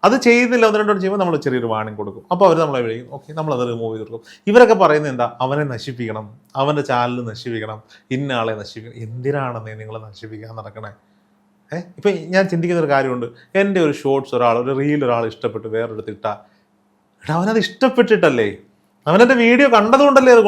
അത് ചെയ്യുന്നില്ല, ഒന്ന് രണ്ടോട് ചെയ്യുമ്പോൾ നമ്മൾ ചെറിയൊരു വാണിംഗ് കൊടുക്കും. അപ്പോൾ അവർ നമ്മളെ വിളിക്കും, ഓക്കെ നമ്മളത് റിമൂവ് ചെയ്ത് കൊടുക്കും. ഇവരൊക്കെ പറയുന്നത് എന്താ, അവനെ നശിപ്പിക്കണം, അവൻ്റെ ചാനൽ നശിപ്പിക്കണം, ഇന്ന ആളെ നശിപ്പിക്കണം. എന്തിനാണെന്നേ നിങ്ങളെ നശിപ്പിക്കാൻ നടക്കണേ? ഇപ്പം ഞാൻ ചിന്തിക്കുന്ന ഒരു കാര്യമുണ്ട്, എൻ്റെ ഒരു ഷോർട്സ് ഒരു റീൽ ഒരാൾ ഇഷ്ടപ്പെട്ട് വേറൊരിടത്ത് ഇട്ടാൽ, അവനത് ഇഷ്ടപ്പെട്ടിട്ടല്ലേ, അവനെൻ്റെ വീഡിയോ കണ്ടതുകൊണ്ടല്ലേ അത്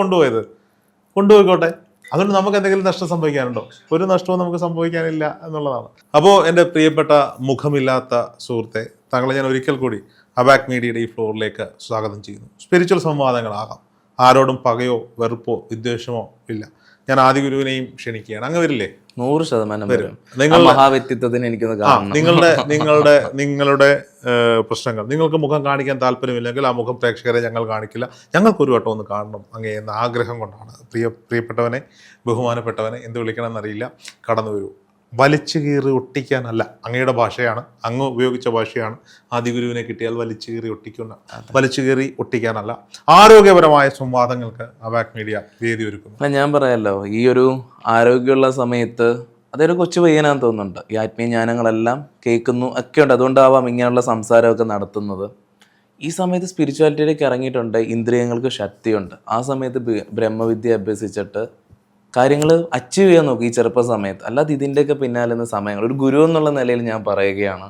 കൊണ്ടുപോയിക്കോട്ടെ. അതുകൊണ്ട് നമുക്ക് എന്തെങ്കിലും നഷ്ടം സംഭവിക്കാനുണ്ടോ? ഒരു നഷ്ടവും നമുക്ക് സംഭവിക്കാനില്ല എന്നുള്ളതാണ്. അപ്പോൾ എൻ്റെ പ്രിയപ്പെട്ട മുഖമില്ലാത്ത സുഹൃത്തെ, താങ്കളെ ഞാൻ ഒരിക്കൽ കൂടി അബാക് മീഡിയയുടെ ഈ ഫ്ലോറിലേക്ക് സ്വാഗതം ചെയ്യുന്നു. സ്പിരിച്വൽ സംവാദങ്ങളാകാം, ആരോടും പകയോ വെറുപ്പോ വിദ്വേഷമോ ഇല്ല. ഞാൻ ആദിഗുരുവിനെയും ക്ഷണിക്കുകയാണ്. അങ്ങ് വരില്ലേ? 100% വരും. മഹാവ്യക്തിത്വത്തിന് എനിക്കൊന്ന് കാണണം. നിങ്ങളുടെ പ്രശ്നങ്ങൾ നിങ്ങൾക്ക് മുഖം കാണിക്കാൻ താല്പര്യമില്ലെങ്കിൽ ആ മുഖം പ്രേക്ഷകരെ ഞങ്ങൾ കാണിക്കില്ല. ഞങ്ങൾക്കൊരു വട്ടം ഒന്ന് കാണണം അങ്ങേ എന്ന ആഗ്രഹം കൊണ്ടാണ്. പ്രിയപ്പെട്ടവനെ, ബഹുമാനപ്പെട്ടവനെ, എന്ത് വിളിക്കണം എന്നറിയില്ല, കടന്നു വരൂ. വലിച്ചു കീറി ഒട്ടിക്കാനല്ല, അങ്ങയുടെ ഭാഷയാണ്, അങ്ങ് ഉപയോഗിച്ച ഭാഷയാണ്. ആദിഗുരുവിനെ കിട്ടിയാൽ വലിച്ചു കീറി ഒട്ടിക്കാനല്ല, ആരോഗ്യപരമായ സംവാദങ്ങൾക്ക് അബാക് മീഡിയ വേദി ഒരുക്കുന്നു. ഞാൻ പറയാമല്ലോ, ഈ ഒരു ആരോഗ്യമുള്ള സമയത്ത് അതൊരു കൊച്ചു പയ്യനാന്ന് തോന്നുന്നുണ്ട്. ഈ ആത്മീയ ജ്ഞാനങ്ങളെല്ലാം കേൾക്കുന്നു ഒക്കെ ഉണ്ട്. അതുകൊണ്ടാവാം ഇങ്ങനെയുള്ള സംസാരമൊക്കെ നടത്തുന്നത്. ഈ സമയത്ത് സ്പിരിച്വാലിറ്റിയിലേക്ക് ഇറങ്ങിയിട്ടുണ്ട്, ഇന്ദ്രിയങ്ങൾക്ക് ശക്തിയുണ്ട്. ആ സമയത്ത് ബ്രഹ്മവിദ്യ അഭ്യസിച്ചിട്ട് കാര്യങ്ങൾ അച്ചീവ് ചെയ്യാൻ നോക്കി ഈ ചെറുപ്പ സമയത്ത്. അല്ലാതെ ഇതിൻ്റെയൊക്കെ പിന്നാലെ നിന്ന് സമയങ്ങൾ, ഒരു ഗുരു എന്നുള്ള നിലയിൽ ഞാൻ പറയുകയാണ്,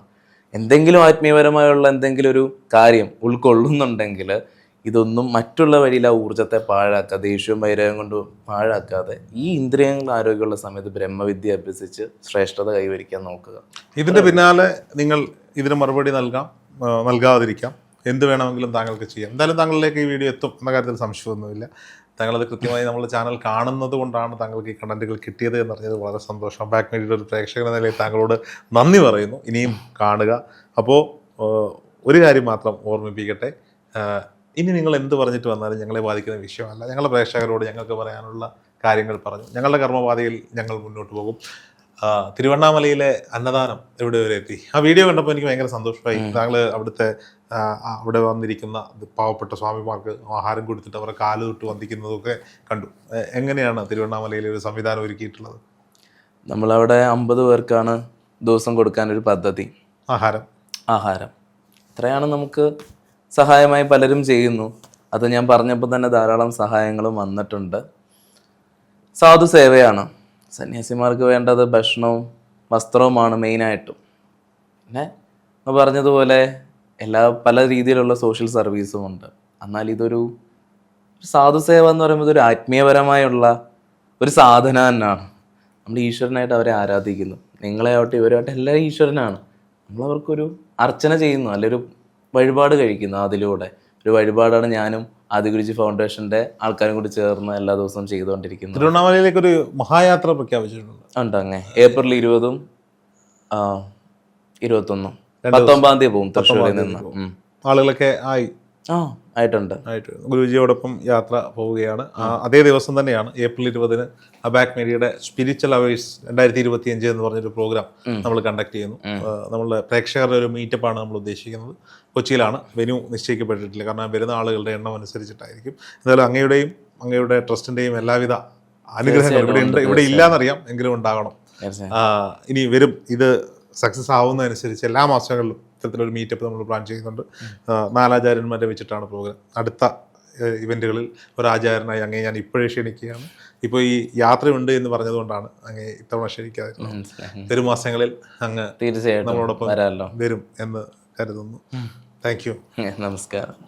എന്തെങ്കിലും ആത്മീയപരമായുള്ള എന്തെങ്കിലും ഒരു കാര്യം ഉൾക്കൊള്ളുന്നുണ്ടെങ്കിൽ ഇതൊന്നും മറ്റുള്ള വഴിയിൽ ആ ഊർജ്ജത്തെ പാഴാക്കാതെ, ദേഷ്യവും വൈരാഗ്യം കൊണ്ട് പാഴാക്കാതെ ഈ ഇന്ദ്രിയങ്ങൾ ആരോഗ്യമുള്ള സമയത്ത് ബ്രഹ്മവിദ്യ അഭ്യസിച്ച് ശ്രേഷ്ഠത കൈവരിക്കാൻ നോക്കുക. ഇതിൻ്റെ പിന്നാലെ നിങ്ങൾ ഇതിന് മറുപടി നൽകാതിരിക്കാം, എന്ത് വേണമെങ്കിലും താങ്കൾക്ക് ചെയ്യാം. എന്തായാലും താങ്കളിലേക്ക് ഈ വീഡിയോ എത്തും എന്ന കാര്യത്തിൽ സംശയമൊന്നുമില്ല. താങ്കളത് കൃത്യമായി നമ്മുടെ ചാനൽ കാണുന്നത് കൊണ്ടാണ് താങ്കൾക്ക് ഈ കണ്ടന്റുകൾ കിട്ടിയത് എന്നറിഞ്ഞത് വളരെ സന്തോഷം. അബാക് മീഡിയയുടെ ഒരു പ്രേക്ഷകൻ എന്ന നിലയിൽ താങ്കളോട് നന്ദി പറയുന്നു. ഇനിയും കാണുക. അപ്പോൾ ഒരു കാര്യം മാത്രം ഓർമ്മിപ്പിക്കട്ടെ, ഇനി നിങ്ങൾ എന്ത് പറഞ്ഞിട്ട് വന്നാലും ഞങ്ങളെ ബാധിക്കുന്ന വിഷയമല്ല. ഞങ്ങളുടെ പ്രേക്ഷകരോട് ഞങ്ങൾക്ക് പറയാനുള്ള കാര്യങ്ങൾ പറഞ്ഞു. ഞങ്ങളുടെ കർമ്മപാതയിൽ ഞങ്ങൾ മുന്നോട്ട് പോകും. തിരുവണ്ണാമലയിലെ അന്നദാനം എവിടെ വരെ എത്തി, ആ വീഡിയോ കണ്ടപ്പോൾ എനിക്ക് ഭയങ്കര സന്തോഷമായി. താങ്കൾ അവിടെ വന്നിരിക്കുന്ന പാവപ്പെട്ട സ്വാമിമാർക്ക് ആഹാരം കൊടുത്തിട്ട് അവരെ കാല് തൊട്ട് വന്ദിക്കുന്നതൊക്കെ കണ്ടു. എങ്ങനെയാണ് തിരുവണ്ണാമലയിലെ ഒരു സംവിധാനം ഒരുക്കിയിട്ടുള്ളത്? നമ്മളവിടെ 50 പേർക്കാണ് ദിവസം കൊടുക്കാനൊരു പദ്ധതി. ആഹാരം ഇത്രയാണ് നമുക്ക് സഹായമായി പലരും ചെയ്യുന്നു. അത് ഞാൻ പറഞ്ഞപ്പോൾ തന്നെ ധാരാളം സഹായങ്ങളും വന്നിട്ടുണ്ട്. സാധു സേവയാണ്. സന്യാസിമാർക്ക് വേണ്ടത് ഭക്ഷണവും വസ്ത്രവുമാണ് മെയിനായിട്ടും. പിന്നെ പറഞ്ഞതുപോലെ പല രീതിയിലുള്ള സോഷ്യൽ സർവീസും ഉണ്ട്. എന്നാൽ ഇതൊരു സാധുസേവ എന്ന് പറയുമ്പോൾ ഇതൊരു ആത്മീയപരമായുള്ള ഒരു സാധന തന്നെയാണ്. നമ്മൾ ഈശ്വരനായിട്ട് അവരെ ആരാധിക്കുന്നു. നിങ്ങളെയാവട്ടെ ഇവരാവട്ടെ എല്ലാവരും ഈശ്വരനാണ്. നമ്മളവർക്കൊരു അർച്ചന ചെയ്യുന്നു, അല്ലെങ്കിൽ ഒരു വഴിപാട് കഴിക്കുന്നു. അതിലൂടെ ഒരു വഴിപാടാണ് ഞാനും ആദിഗുരുജി ഫൗണ്ടേഷന്റെ ആൾക്കാരും കൂടി ചേർന്ന് എല്ലാ ദിവസവും ചെയ്തുകൊണ്ടിരിക്കുന്നത്. തിരുവണ്ണാമലയിലേക്ക് ഒരു മഹായാത്ര പ്രഖ്യാപിച്ചിട്ടുണ്ട്. അങ്ങ് ഏപ്രിൽ 20 21 19 തീയതി പോകും തൃശ്ശൂരിൽ നിന്ന്. ആളുകളൊക്കെ ആയിട്ടുണ്ട്. ഗുരുജിയോടൊപ്പം യാത്ര പോവുകയാണ്. അതേ ദിവസം തന്നെയാണ് ഏപ്രിൽ 20 അബാക് മീഡിയയുടെ സ്പിരിച്വൽ അവേഴ്സ് 2025 എന്ന് പറഞ്ഞൊരു പ്രോഗ്രാം നമ്മൾ കണ്ടക്ട് ചെയ്യുന്നു. നമ്മളുടെ പ്രേക്ഷകരുടെ ഒരു മീറ്റപ്പാണ് നമ്മൾ ഉദ്ദേശിക്കുന്നത്. കൊച്ചിയിലാണ്. വെന്യൂ നിശ്ചയിക്കപ്പെട്ടിട്ടില്ല, കാരണം വരുന്ന ആളുകളുടെ എണ്ണം അനുസരിച്ചിട്ടായിരിക്കും. എന്തായാലും അങ്ങയുടെ ട്രസ്റ്റിന്റെയും എല്ലാവിധ അനുഗ്രഹങ്ങളും ഇവിടെ ഇല്ലാന്നറിയാം, എങ്കിലും ഉണ്ടാകണം. ഇനി വരും. ഇത് സക്സസ് ആവുന്നതനുസരിച്ച് എല്ലാ മാസങ്ങളിലും ഇത്തരത്തിലൊരു മീറ്റപ്പ് നമ്മൾ പ്ലാൻ ചെയ്യുന്നുണ്ട്. 4 ആചാര്യന്മാരെ വെച്ചിട്ടാണ് പ്രോഗ്രാം. അടുത്ത ഇവൻറ്റുകളിൽ ഒരാചാര്യനായി അങ്ങേ ഞാൻ ഇപ്പോഴേ ക്ഷണിക്കുകയാണ്. ഇപ്പോൾ ഈ യാത്രയുണ്ട് എന്ന് പറഞ്ഞതുകൊണ്ടാണ് അങ്ങേ ഇത്തവണ ക്ഷണിക്കാതിരുന്നത്. വരും മാസങ്ങളിൽ അങ്ങ് തീർച്ചയായിട്ടും നമ്മളോടൊപ്പം വരും എന്ന് കരുതുന്നു. Thank you. നമസ്കാരം.